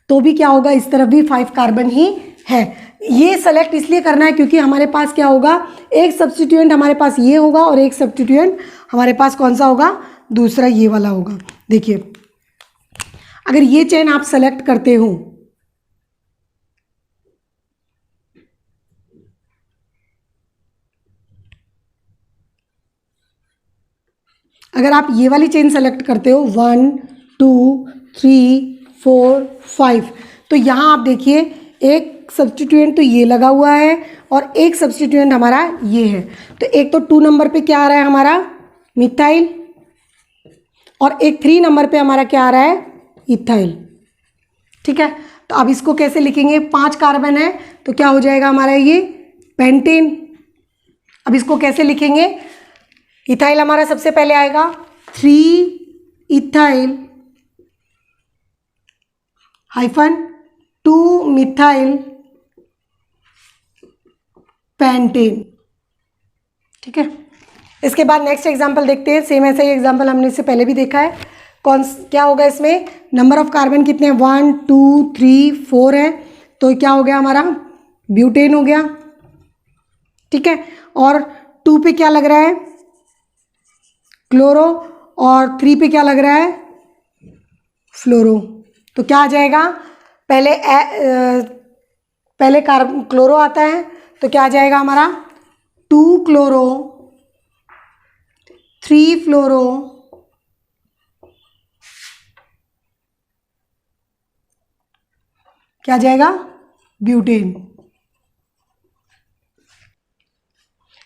तो भी क्या होगा, इस तरफ भी 5 कार्बन ही है। ये सेलेक्ट इसलिए करना है क्योंकि हमारे पास क्या होगा, एक सब्स्टिट्यूएंट हमारे पास ये होगा और एक सब्स्टिट्यूएंट हमारे पास कौन सा होगा, दूसरा ये वाला होगा। देखिए अगर ये चेन आप सेलेक्ट करते हो, अगर आप ये वाली चेन सेलेक्ट करते हो 1 2 3 4 5, तो यहाँ आप देखिए एक सब्स्टिट्यूएंट तो ये लगा हुआ है और एक सब्स्टिट्यूएंट हमारा ये है। तो एक तो 2 नंबर पे क्या आ रहा है हमारा मिथाइल, और एक 3 नंबर पे हमारा क्या आ रहा है, इथाइल, ठीक है। तो अब इसको कैसे लिखेंगे, 5 कार्बन है तो क्या हो जाएगा हमारा ये पेंटेन। अब इसको कैसे लिखेंगे, इथाइल हमारा सबसे पहले आएगा 3 इथाइल हाइफन 2 मिथाइल पेंटेन, ठीक है। इसके बाद नेक्स्ट एग्जांपल देखते हैं। सेम ऐसा ही एग्जांपल हमने इससे पहले भी देखा है। क्या होगा इसमें, नंबर ऑफ कार्बन कितने हैं, 1 2 3 4 है, तो क्या हो गया हमारा ब्यूटेन हो गया, ठीक है। और 2 पे क्या लग रहा है, क्लोरो, और 3 पे क्या लग रहा है, फ्लोरो। तो क्या आ जाएगा, पहले क्लोरो आता है तो क्या आ जाएगा हमारा 2 क्लोरो 3 फ्लोरो क्या आ जाएगा, ब्यूटेन।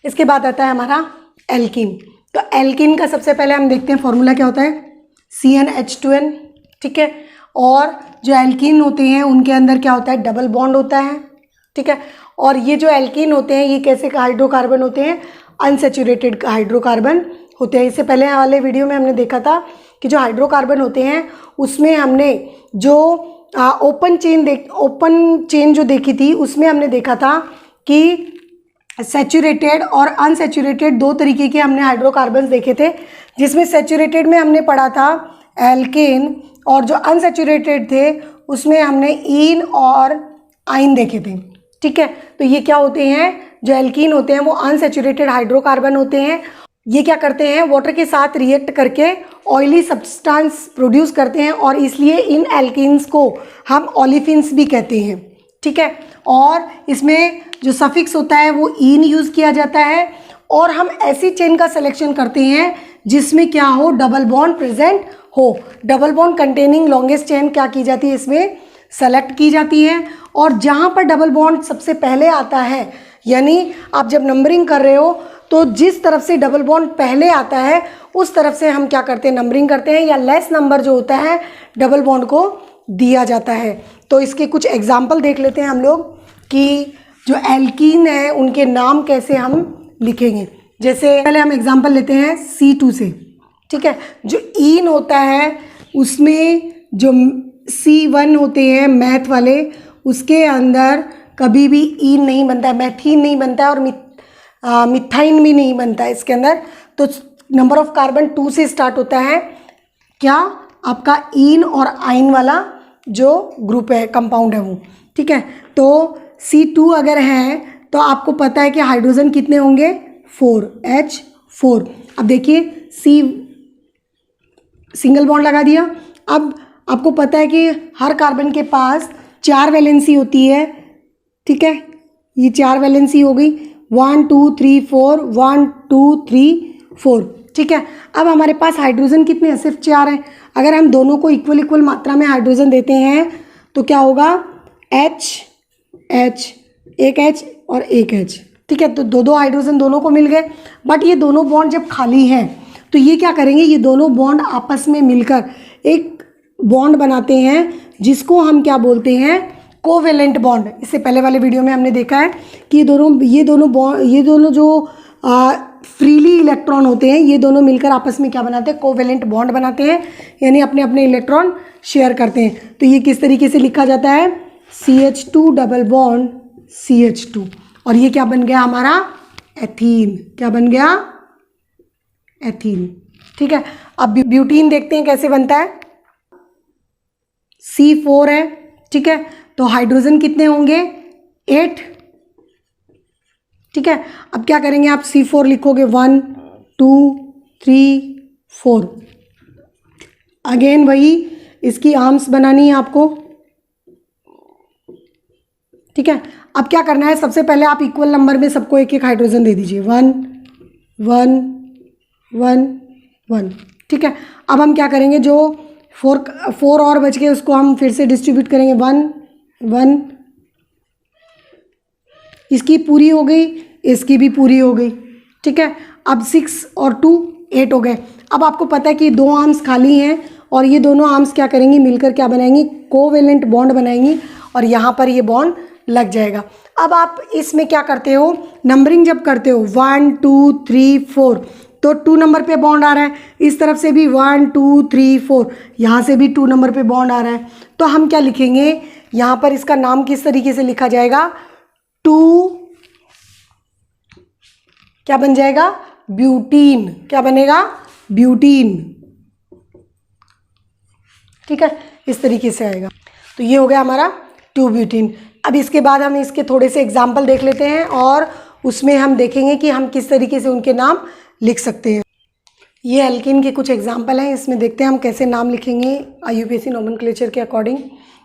इसके बाद आता है हमारा एल्कीन। तो एल्कीन का सबसे पहले हम देखते हैं फॉर्मूला क्या होता है, CnH2n, ठीक है। और जो एल्कीन होते हैं उनके अंदर क्या होता है, डबल बॉन्ड होता है, ठीक है। और ये जो एल्कीन होते हैं ये कैसे हाइड्रोकार्बन होते हैं, अनसैचुरेटेड हाइड्रोकार्बन होते हैं। इससे पहले वाले वीडियो में हमने देखा था कि जो हाइड्रोकार्बन होते हैं उसमें हमने जो ओपन चेन जो देखी थी उसमें हमने देखा था कि सैचुरेटेड और अनसैचुरेटेड 2 तरीके के हमने हाइड्रोकार्बन्स देखे थे, जिसमें सैचुरेटेड में हमने पढ़ा था एल्केन, और जो अनसैचुरेटेड थे उसमें हमने ईन और आइन देखे थे, ठीक है। तो ये क्या होते हैं, जो एल्कीन होते हैं वो अनसैचुरेटेड हाइड्रोकार्बन होते हैं। ये क्या करते हैं, वाटर के साथ रिएक्ट करके ऑयली सब्सटेंस प्रोड्यूस करते हैं, और इसलिए इन एल्कीन्स को हम ओलिफिन्स भी कहते हैं, ठीक है। और इसमें जो सफिक्स होता है वो ईन यूज़ किया जाता है, और हम ऐसी चेन का सिलेक्शन करते हैं जिसमें क्या हो, डबल बॉन्ड प्रेजेंट हो। Double bond containing longest chain क्या की जाती है, इसमें सेलेक्ट की जाती है। और जहाँ पर डबल बॉन्ड सबसे पहले आता है, यानी आप जब नंबरिंग कर रहे हो तो जिस तरफ से डबल बॉन्ड पहले आता है उस तरफ से हम क्या करते हैं, नंबरिंग करते हैं, या लेस नंबर जो होता है डबल बॉन्ड को दिया जाता है। तो इसके कुछ एग्जाम्पल देख लेते हैं हम लोग कि जो एल्कीन है उनके नाम कैसे हम लिखेंगे। जैसे पहले हम एग्जाम्पल लेते हैं C2 से, ठीक है। जो ईन होता है उसमें जो C1 होते हैं मैथ वाले, उसके अंदर कभी भी ईन नहीं बनता है, मैथीन नहीं बनता है, और मिथाइन भी नहीं बनता है इसके अंदर। तो नंबर ऑफ कार्बन 2 से स्टार्ट होता है, क्या आपका ईन और आइन वाला जो ग्रुप है, कंपाउंड है वो, ठीक है। तो C2 अगर है तो आपको पता है कि हाइड्रोजन कितने होंगे, 4H4। अब देखिए C सिंगल बॉन्ड लगा दिया। अब आपको पता है कि हर कार्बन के पास 4 वैलेंसी होती है, ठीक है। ये 4 वैलेंसी हो गई, 1 2 3 4, 1 2 3 4, ठीक है। अब हमारे पास हाइड्रोजन कितने हैं, सिर्फ 4 हैं। अगर हम दोनों को इक्वल मात्रा में हाइड्रोजन देते हैं तो क्या होगा, H H, एक H और एक H, ठीक है। तो 2 हाइड्रोजन दोनों को मिल गए। बट ये दोनों बॉन्ड जब खाली हैं तो ये क्या करेंगे, ये दोनों बॉन्ड आपस में मिलकर एक बॉन्ड बनाते हैं जिसको हम क्या बोलते हैं, कोवेलेंट बॉन्ड। इससे पहले वाले वीडियो में हमने देखा है कि ये दोनों जो फ्रीली इलेक्ट्रॉन होते हैं, ये दोनों मिलकर आपस में क्या बनाते हैं, कोवेलेंट बॉन्ड बनाते हैं, यानी अपने अपने इलेक्ट्रॉन शेयर करते हैं। तो ये किस तरीके से लिखा जाता है, CH2 डबल बॉन्ड CH2, और ये क्या बन गया हमारा, एथीन। क्या बन गया, एथीन। ठीक है, अब ब्यूटीन देखते हैं कैसे बनता है। C4 है, ठीक है, तो हाइड्रोजन कितने होंगे, 8। ठीक है, अब क्या करेंगे आप, C4 लिखोगे 1 2 3 4। अगेन वही, इसकी आर्म्स बनानी है आपको। ठीक है, अब क्या करना है, सबसे पहले आप इक्वल नंबर में सबको एक एक हाइड्रोजन दे दीजिए, 1 1 1 1। ठीक है, अब हम क्या करेंगे, जो 4 और बच गए उसको हम फिर से डिस्ट्रीब्यूट करेंगे, 1 1। इसकी पूरी हो गई, इसकी भी पूरी हो गई। ठीक है, अब 6 और 2 8 हो गए। अब आपको पता है कि 2 आर्म्स खाली हैं और ये दोनों आर्म्स क्या करेंगी, मिलकर क्या बनाएंगी, कोवेलेंट बॉन्ड बनाएंगी, और यहाँ पर ये बॉन्ड लग जाएगा। अब आप इसमें क्या करते हो, नंबरिंग जब करते हो 1 2 3 4, तो 2 नंबर पे बॉन्ड आ रहा है, इस तरफ से भी 1 2 3 4, यहाँ से भी 2 नंबर पे बॉन्ड आ रहा है। तो हम क्या लिखेंगे, यहाँ पर इसका नाम किस तरीके से लिखा जाएगा, 2, क्या बन जाएगा, ब्यूटीन। क्या बनेगा, ब्यूटीन। ठीक है, इस तरीके से आएगा। तो ये हो गया हमारा 2 ब्यूटीन। अब इसके बाद हम इसके थोड़े से एग्जाम्पल देख लेते हैं और उसमें हम देखेंगे कि हम किस तरीके से उनके नाम लिख सकते हैं। ये एल्किन के कुछ एग्जाम्पल हैं, इसमें देखते हैं हम कैसे नाम लिखेंगे IUPAC नोमेनक्लेचर के अकॉर्डिंग।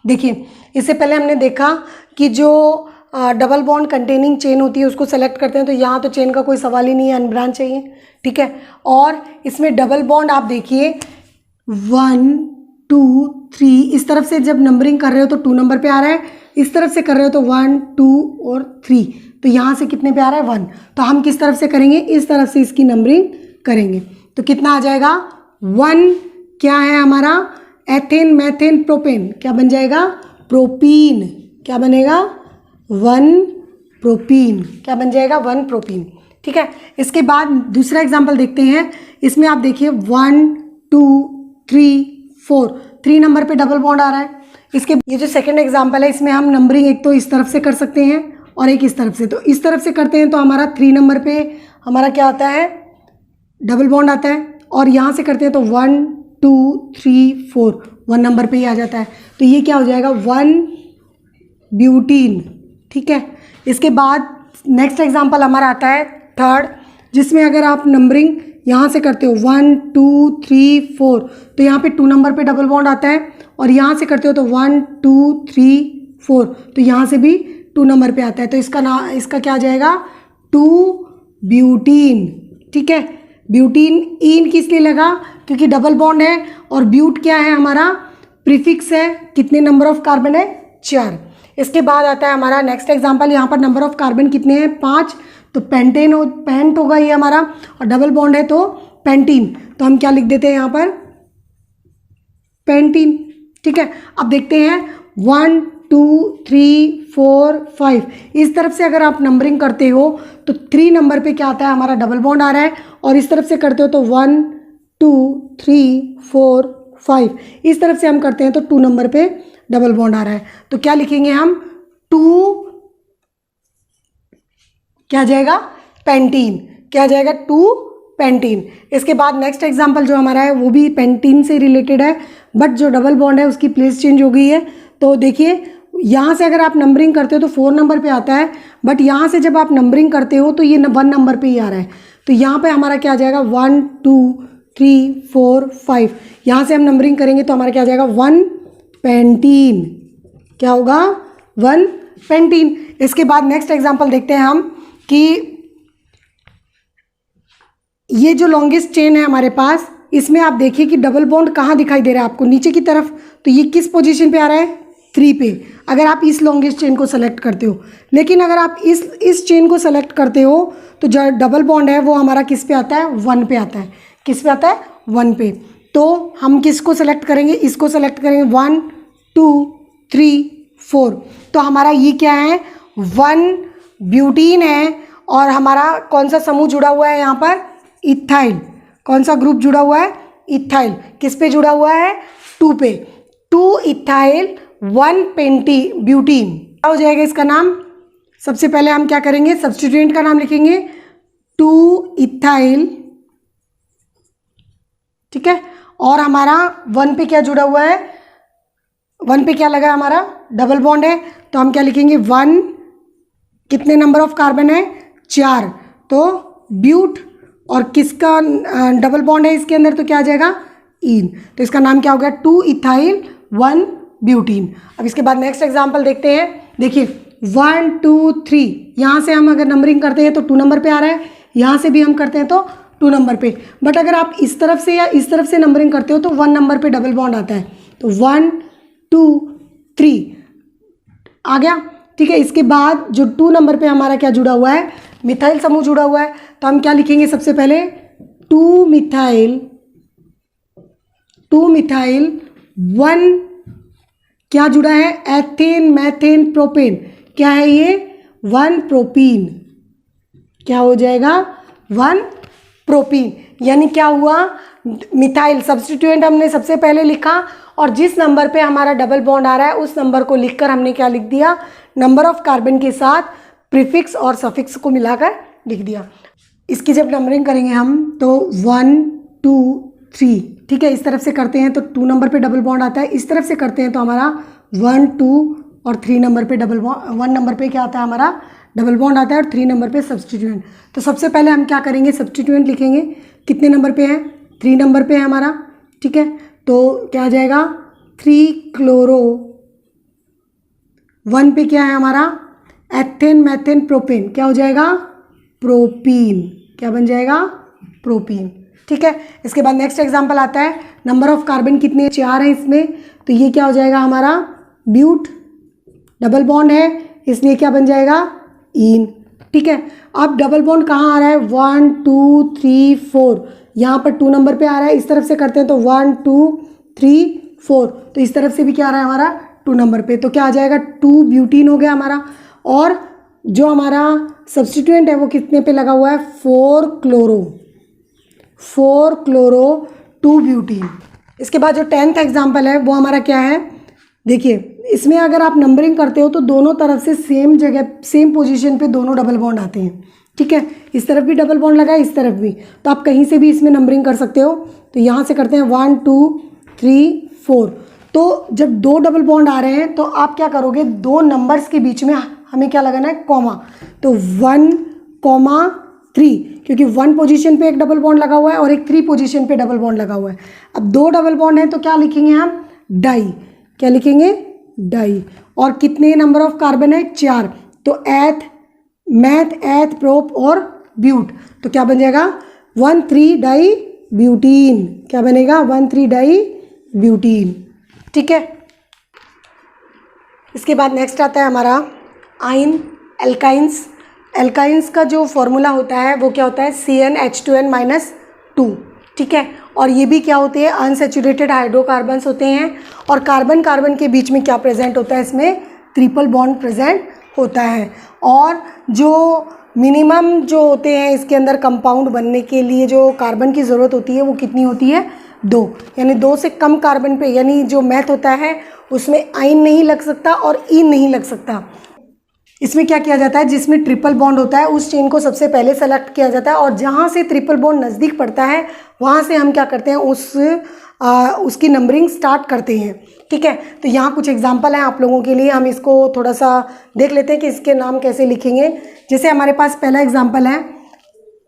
देखिए, इससे पहले हमने देखा कि जो डबल बॉन्ड कंटेनिंग चेन होती है उसको सेलेक्ट करते हैं, तो यहाँ तो चेन का कोई सवाल ही नहीं है, अनब्रांच चाहिए। ठीक है, और इसमें डबल बॉन्ड आप देखिए 1 2 3, इस तरफ से जब नंबरिंग कर रहे हो तो 2 नंबर पे आ रहा है, इस तरफ से कर रहे हो तो 1 2 और 3, तो यहाँ से कितने पे आ रहा है, 1। तो हम किस तरफ से करेंगे, इस तरफ से इसकी नंबरिंग करेंगे, तो कितना आ जाएगा, 1 क्या है हमारा, एथेन मैथेन प्रोपेन, क्या बन जाएगा, प्रोपीन। क्या बनेगा, 1 प्रोपीन। क्या बन जाएगा, 1 प्रोपीन। ठीक है, इसके बाद दूसरा एग्जाम्पल देखते हैं। इसमें आप देखिए 1 2 3 4, 3 नंबर पे डबल बॉन्ड आ रहा है। इसके ये जो सेकंड एग्जाम्पल है, इसमें हम नंबरिंग एक तो इस तरफ से कर सकते हैं और एक इस तरफ से। तो इस तरफ से करते हैं तो हमारा 3 नंबर पे हमारा क्या आता है, डबल बॉन्ड आता है, और यहाँ से करते हैं तो 1 2 3 4, 1 नंबर पे ही आ जाता है। तो ये क्या हो जाएगा, 1 ब्यूटीन। ठीक है, इसके बाद नेक्स्ट एग्जाम्पल हमारा आता है थर्ड, जिसमें अगर आप नंबरिंग यहाँ से करते हो 1 2 3 4, तो यहाँ पे 2 नंबर पे डबल बॉन्ड आता है, और यहाँ से करते हो तो 1 2 3 4, तो यहाँ से भी 2 नंबर पे आता है। तो इसका क्या आ जाएगा, 2 ब्यूटीन। ठीक है, ब्यूटीन इन किस लिए लगा, क्योंकि डबल बॉन्ड है, और ब्यूट क्या है हमारा, प्रीफिक्स है, कितने नंबर ऑफ कार्बन है, 4। इसके बाद आता है हमारा नेक्स्ट एग्जांपल, यहाँ पर नंबर ऑफ कार्बन कितने हैं, 5, तो पेंट होगा ये हमारा, और डबल बॉन्ड है तो पेंटीन, तो हम क्या लिख देते हैं यहाँ पर, पेंटीन। ठीक है, अब देखते हैं 1 2 3 4 5, इस तरफ से अगर आप नंबरिंग करते हो तो 3 नंबर पे क्या आता है हमारा, डबल बॉन्ड आ रहा है, और इस तरफ से करते हो तो 1 2 3 4 5, इस तरफ से हम करते हैं तो 2 नंबर पे डबल बॉन्ड आ रहा है। तो क्या लिखेंगे हम, 2 क्या जाएगा, पेंटीन। क्या जाएगा, 2 पेंटीन। इसके बाद नेक्स्ट एग्जांपल जो हमारा है वो भी पेंटीन से रिलेटेड है, बट जो डबल बॉन्ड है उसकी प्लेस चेंज हो गई है। तो देखिए, यहाँ से अगर आप नंबरिंग करते हो तो 4 नंबर पे आता है, बट यहाँ से जब आप नंबरिंग करते हो तो ये 1 नंबर पे ही आ रहा है। तो यहाँ पे हमारा क्या आ जाएगा, 1 2 3 4 5, यहाँ से हम नंबरिंग करेंगे तो हमारा क्या आ जाएगा, 1 पेंटीन। क्या होगा, 1 पेंटीन। इसके बाद नेक्स्ट एग्जांपल देखते हैं हम कि ये जो लॉन्गेस्ट चेन है हमारे पास, इसमें आप देखिए कि डबल बॉन्ड कहाँ दिखाई दे रहा है आपको, नीचे की तरफ। तो ये किस पोजीशन पे आ रहा है, 3 पे, अगर आप इस लॉन्गेस्ट चेन को सेलेक्ट करते हो। लेकिन अगर आप इस चेन को सेलेक्ट करते हो तो जो डबल बॉन्ड है वो हमारा किस पे आता है, 1 पे आता है। किस पे आता है, 1 पे। तो हम किसको सेलेक्ट करेंगे, इसको सेलेक्ट करेंगे, 1 2 3 4। तो हमारा ये क्या है, 1 ब्यूटीन है। और हमारा कौन सा समूह जुड़ा हुआ है यहाँ पर, इथाइल। कौन सा ग्रुप जुड़ा हुआ है, इथाइल। किस पे जुड़ा हुआ है, 2 पे। 2 इथाइल 1 पेंटी ब्यूटीन। क्या हो जाएगा इसका नाम, सबसे पहले हम क्या करेंगे, सब्स्टिट्यूएंट का नाम लिखेंगे 2 इथाइल, ठीक है। और हमारा 1 पे क्या जुड़ा हुआ है, 1 पे क्या लगा है, हमारा डबल बॉन्ड है। तो हम क्या लिखेंगे, 1, कितने नंबर ऑफ कार्बन है, 4। तो ब्यूट, और किसका डबल बॉन्ड है इसके अंदर, तो क्या आ जाएगा, ईन। तो इसका नाम क्या हो गया, 2 इथाइल 1 ब्यूटीन। अब इसके बाद नेक्स्ट एग्जांपल देखते हैं। देखिए 1 2 3, यहाँ से हम अगर नंबरिंग करते हैं तो 2 नंबर पे आ रहा है, यहाँ से भी हम करते हैं तो 2 नंबर पे। बट अगर आप इस तरफ से या इस तरफ से नंबरिंग करते हो तो 1 नंबर पे डबल बॉन्ड आता है। तो 1 2 3 आ गया, ठीक है। इसके बाद जो 2 नंबर पे हमारा क्या जुड़ा हुआ है, मिथाइल समूह जुड़ा हुआ है। तो हम क्या लिखेंगे, सबसे पहले 2 मिथाइल 1 क्या जुड़ा है, एथेन मैथेन प्रोपेन। क्या है ये, 1 प्रोपीन। क्या हो जाएगा, 1 प्रोपीन। यानी क्या हुआ, मिथाइल सब्स्टिट्यूएंट हमने सबसे पहले लिखा, और जिस नंबर पे हमारा डबल बॉन्ड आ रहा है उस नंबर को लिखकर हमने क्या लिख दिया, नंबर ऑफ कार्बन के साथ प्रीफिक्स और सफिक्स को मिलाकर लिख दिया। इसकी जब नंबरिंग करेंगे हम तो 1 2 3, ठीक है। इस तरफ से करते हैं तो 2 नंबर पे डबल बॉन्ड आता है, इस तरफ से करते हैं तो हमारा 1 2 और 3 नंबर पे डबल बॉन्ड, 1 नंबर पे क्या आता है हमारा डबल बॉन्ड आता है, और 3 नंबर पे सब्स्टिट्यूएंट। तो सबसे पहले हम क्या करेंगे, सब्स्टिट्यूएंट लिखेंगे। कितने नंबर पे है, 3 नंबर पे है हमारा, ठीक है। तो क्या आ जाएगा, 3 क्लोरो, 1 पे क्या है हमारा, एथेन मैथेन प्रोपेन। क्या हो जाएगा, प्रोपीन। क्या बन जाएगा, प्रोपीन, ठीक है। इसके बाद नेक्स्ट एग्जांपल आता है, नंबर ऑफ कार्बन कितने, 4 है इसमें। तो ये क्या हो जाएगा हमारा, ब्यूट, डबल बॉन्ड है इसलिए क्या बन जाएगा, ईन, ठीक है। अब डबल बॉन्ड कहाँ आ रहा है, 1 2 3 4, यहाँ पर 2 नंबर पे आ रहा है। इस तरफ से करते हैं तो 1 2 3 4, तो इस तरफ से भी क्या आ रहा है हमारा 2 नंबर पे। तो क्या आ जाएगा, 2 ब्यूटीन हो गया हमारा। और जो हमारा सब्स्टिट्यूएंट है वो कितने पे लगा हुआ है, 4 क्लोरो 2 ब्यूटीन। इसके बाद जो 10th एग्जाम्पल है वो हमारा क्या है, देखिए इसमें अगर आप नंबरिंग करते हो तो दोनों तरफ से सेम जगह सेम पोजीशन पे दोनों डबल बॉन्ड आते हैं, ठीक है। इस तरफ भी डबल बॉन्ड लगा है, इस तरफ भी, तो आप कहीं से भी इसमें नंबरिंग कर सकते हो। तो यहाँ से करते हैं 1 2 3 4। तो जब 2 डबल बॉन्ड आ रहे हैं तो आप क्या करोगे, 2 नंबर्स के बीच में हमें क्या लगाना है, कॉमा। तो 1 3, क्योंकि 1 पोजीशन पे एक डबल बॉन्ड लगा हुआ है और एक 3 पोजीशन पे डबल बॉन्ड लगा हुआ है। अब 2 डबल बॉन्ड है तो क्या लिखेंगे हम, डाई। क्या लिखेंगे, डाई। और कितने नंबर ऑफ कार्बन है, 4। तो एथ मैथ एथ प्रोप और ब्यूट। तो क्या बन जाएगा, 1 3 डाई ब्यूटीन। क्या बनेगा, 1 3 डाई ब्यूटीन, ठीक है। इसके बाद नेक्स्ट आता है हमारा आइन, एल्काइंस। एल्काइंस का जो फॉर्मूला होता है वो क्या होता है, CnH2n-2, ठीक है। और ये भी क्या होते हैं, अनसैचुरेटेड हाइड्रोकार्बन्स होते हैं। और कार्बन कार्बन के बीच में क्या प्रेजेंट होता है, इसमें ट्रिपल बॉन्ड प्रेजेंट होता है। और जो मिनिमम जो होते हैं इसके अंदर कंपाउंड बनने के लिए जो कार्बन की ज़रूरत होती है वो कितनी होती है, 2। यानी 2 से कम कार्बन पे, यानी जो मैथ होता है उसमें आइन नहीं लग सकता और ईन नहीं लग सकता। इसमें क्या किया जाता है, जिसमें ट्रिपल बॉन्ड होता है उस चेन को सबसे पहले सेलेक्ट किया जाता है, और जहाँ से ट्रिपल बॉन्ड नज़दीक पड़ता है वहाँ से हम क्या करते हैं, उसकी नंबरिंग स्टार्ट करते हैं, ठीक है। तो यहाँ कुछ एग्जांपल हैं आप लोगों के लिए, हम इसको थोड़ा सा देख लेते हैं कि इसके नाम कैसे लिखेंगे। जैसे हमारे पास पहला एग्जाम्पल है,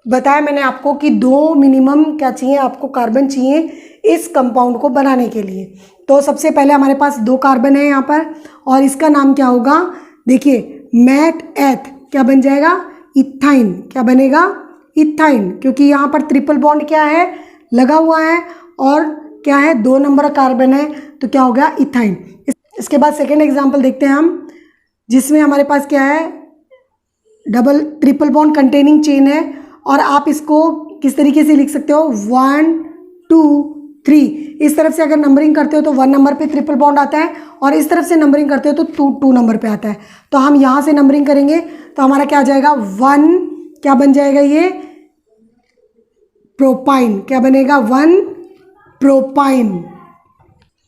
बताया मैंने आपको कि 2 मिनिमम क्या चाहिए, आपको कार्बन चाहिए इस कंपाउंड को बनाने के लिए। तो सबसे पहले हमारे पास 2 कार्बन है यहाँ पर, और इसका नाम क्या होगा, देखिए मैथ एथ क्या बन जाएगा, इथाइन। क्या बनेगा, इथाइन, क्योंकि यहाँ पर ट्रिपल बॉन्ड क्या है, लगा हुआ है, और क्या है, 2 नंबर कार्बन है, तो क्या हो गया, इथाइन। इसके बाद सेकेंड एग्जाम्पल देखते हैं हम, जिसमें हमारे पास क्या है, ट्रिपल बॉन्ड कंटेनिंग चेन है, और आप इसको किस तरीके से लिख सकते हो, 1 2 3, इस तरफ से अगर नंबरिंग करते हो तो 1 नंबर पे ट्रिपल बॉन्ड आता है, और इस तरफ से नंबरिंग करते हो तो 2 नंबर पे आता है। तो हम यहाँ से नंबरिंग करेंगे तो हमारा क्या आ जाएगा, 1 क्या बन जाएगा, ये प्रोपाइन, क्या बनेगा, 1 प्रोपाइन।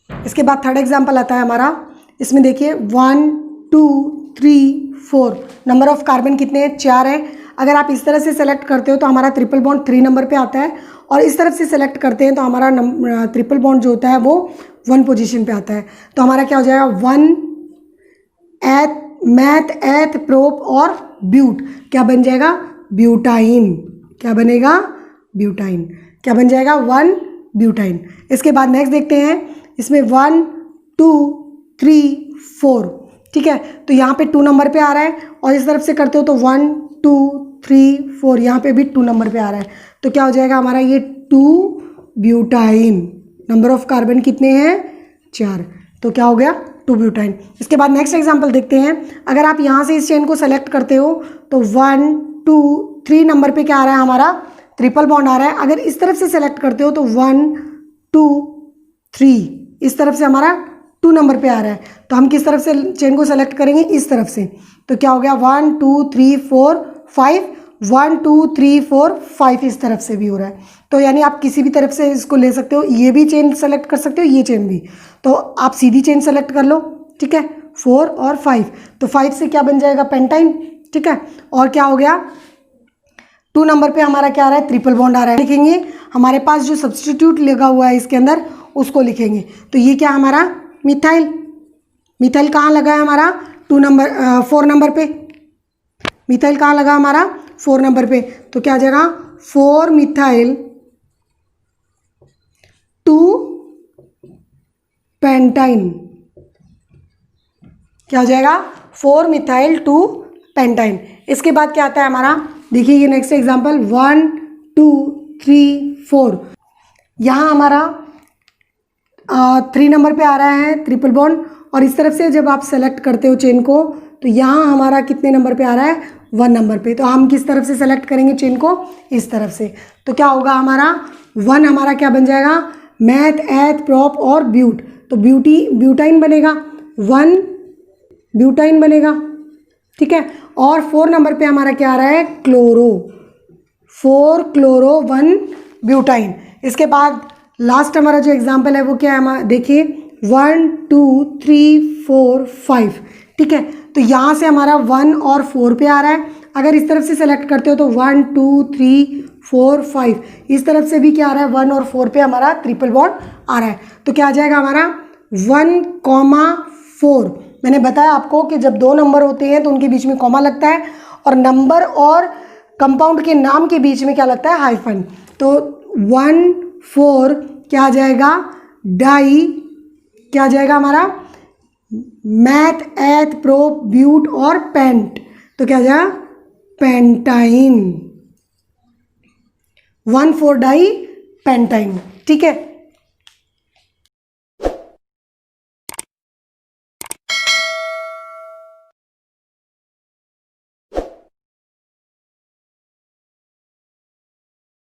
इसके बाद थर्ड एग्जाम्पल आता है हमारा, इसमें देखिए 1 2 3 4, नंबर ऑफ कार्बन कितने हैं, 4 है। अगर आप इस तरह से सेलेक्ट करते हो तो हमारा ट्रिपल बॉन्ड 3 नंबर पे आता है, और इस तरफ से सेलेक्ट करते हैं तो हमारा ट्रिपल बॉन्ड जो होता है वो 1 पोजीशन पे आता है। तो हमारा क्या हो जाएगा, 1 एथ मैथ एथ प्रोप और ब्यूट, क्या बन जाएगा, ब्यूटाइन, क्या बनेगा, ब्यूटाइन, क्या बन जाएगा, 1 ब्यूटाइन। इसके बाद नेक्स्ट देखते हैं, इसमें 1 2 3 4, ठीक है। तो यहाँ पे 2 नंबर पे आ रहा है, और इस तरफ से करते हो तो 1 2 3 4, यहाँ पे भी 2 नंबर पे आ रहा है। तो क्या हो जाएगा हमारा, ये 2 ब्यूटाइन। नंबर ऑफ कार्बन कितने हैं, 4, तो क्या हो गया, 2 ब्यूटाइन। इसके बाद नेक्स्ट एग्जांपल देखते हैं। अगर आप यहाँ से इस चेन को सेलेक्ट करते हो तो 1 2 3 नंबर पे क्या आ रहा है, हमारा ट्रिपल बॉन्ड आ रहा है। अगर इस तरफ से सेलेक्ट करते हो तो 1 2 3, इस तरफ से हमारा 2 नंबर पे आ रहा है। तो हम किस तरफ से चेन को सेलेक्ट करेंगे, इस तरफ से। तो क्या हो गया, 1 2 3 4 5, 1 2 3 4 5, इस तरफ से भी हो रहा है। तो यानी आप किसी भी तरफ से इसको ले सकते हो, ये भी चेन सेलेक्ट कर सकते हो, ये चेन भी। तो आप सीधी चेन सेलेक्ट कर लो, ठीक है, 4 और 5। तो 5 से क्या बन जाएगा, पेंटाइन, ठीक है। और क्या हो गया, 2 नंबर पे हमारा क्या आ रहा है, ट्रिपल बॉन्ड आ रहा है। लिखेंगे हमारे पास जो सब्सटीट्यूट लगा हुआ है इसके अंदर, उसको लिखेंगे। तो ये क्या हमारा, मिथाइल। मिथाइल कहाँ लगा है हमारा, 4 नंबर पे। मिथाइल कहाँ लगा हमारा, 4 नंबर पे। तो क्या आ जाएगा, 4 मिथाइल 2 पेंटाइन, क्या हो जाएगा, 4 मिथाइल 2 पेंटाइन। इसके बाद क्या आता है हमारा, देखिए ये नेक्स्ट एग्जांपल, 1 2 3 4, यहाँ हमारा 3 नंबर पे आ रहा है ट्रिपल बॉन्ड, और इस तरफ से जब आप सेलेक्ट करते हो चेन को तो यहाँ हमारा कितने नंबर पे आ रहा है, 1 नंबर पे। तो हम किस तरफ से सेलेक्ट करेंगे चेन को, इस तरफ से। तो क्या होगा हमारा, 1 हमारा क्या बन जाएगा, मैथ एथ प्रॉप और ब्यूट। तो ब्यूटाइन बनेगा, 1 ब्यूटाइन बनेगा, ठीक है। और 4 नंबर पे हमारा क्या आ रहा है, क्लोरो, 4 क्लोरो 1 ब्यूटाइन। इसके बाद लास्ट हमारा जो एग्जाम्पल है वो क्या है हमारा, देखिए 1 2 3 4 5, ठीक है। तो यहाँ से हमारा 1 और 4 पे आ रहा है। अगर इस तरफ से सेलेक्ट करते हो तो 1 2 3 4 5, इस तरफ से भी क्या आ रहा है, 1 और 4 पे हमारा ट्रिपल बॉन्ड आ रहा है। तो क्या आ जाएगा हमारा 1,4। मैंने बताया आपको कि जब 2 नंबर होते हैं तो उनके बीच में कॉमा लगता है, और नंबर और कंपाउंड के नाम के बीच में क्या लगता है, हाइफन। तो 1 4 क्या आ जाएगा, डाई, क्या आ जाएगा हमारा, मैथ एथ प्रोप ब्यूट और पेंट। तो क्या आ जाएगा, पेंटाइन, 1 4 डाई पेंटाइन, ठीक है।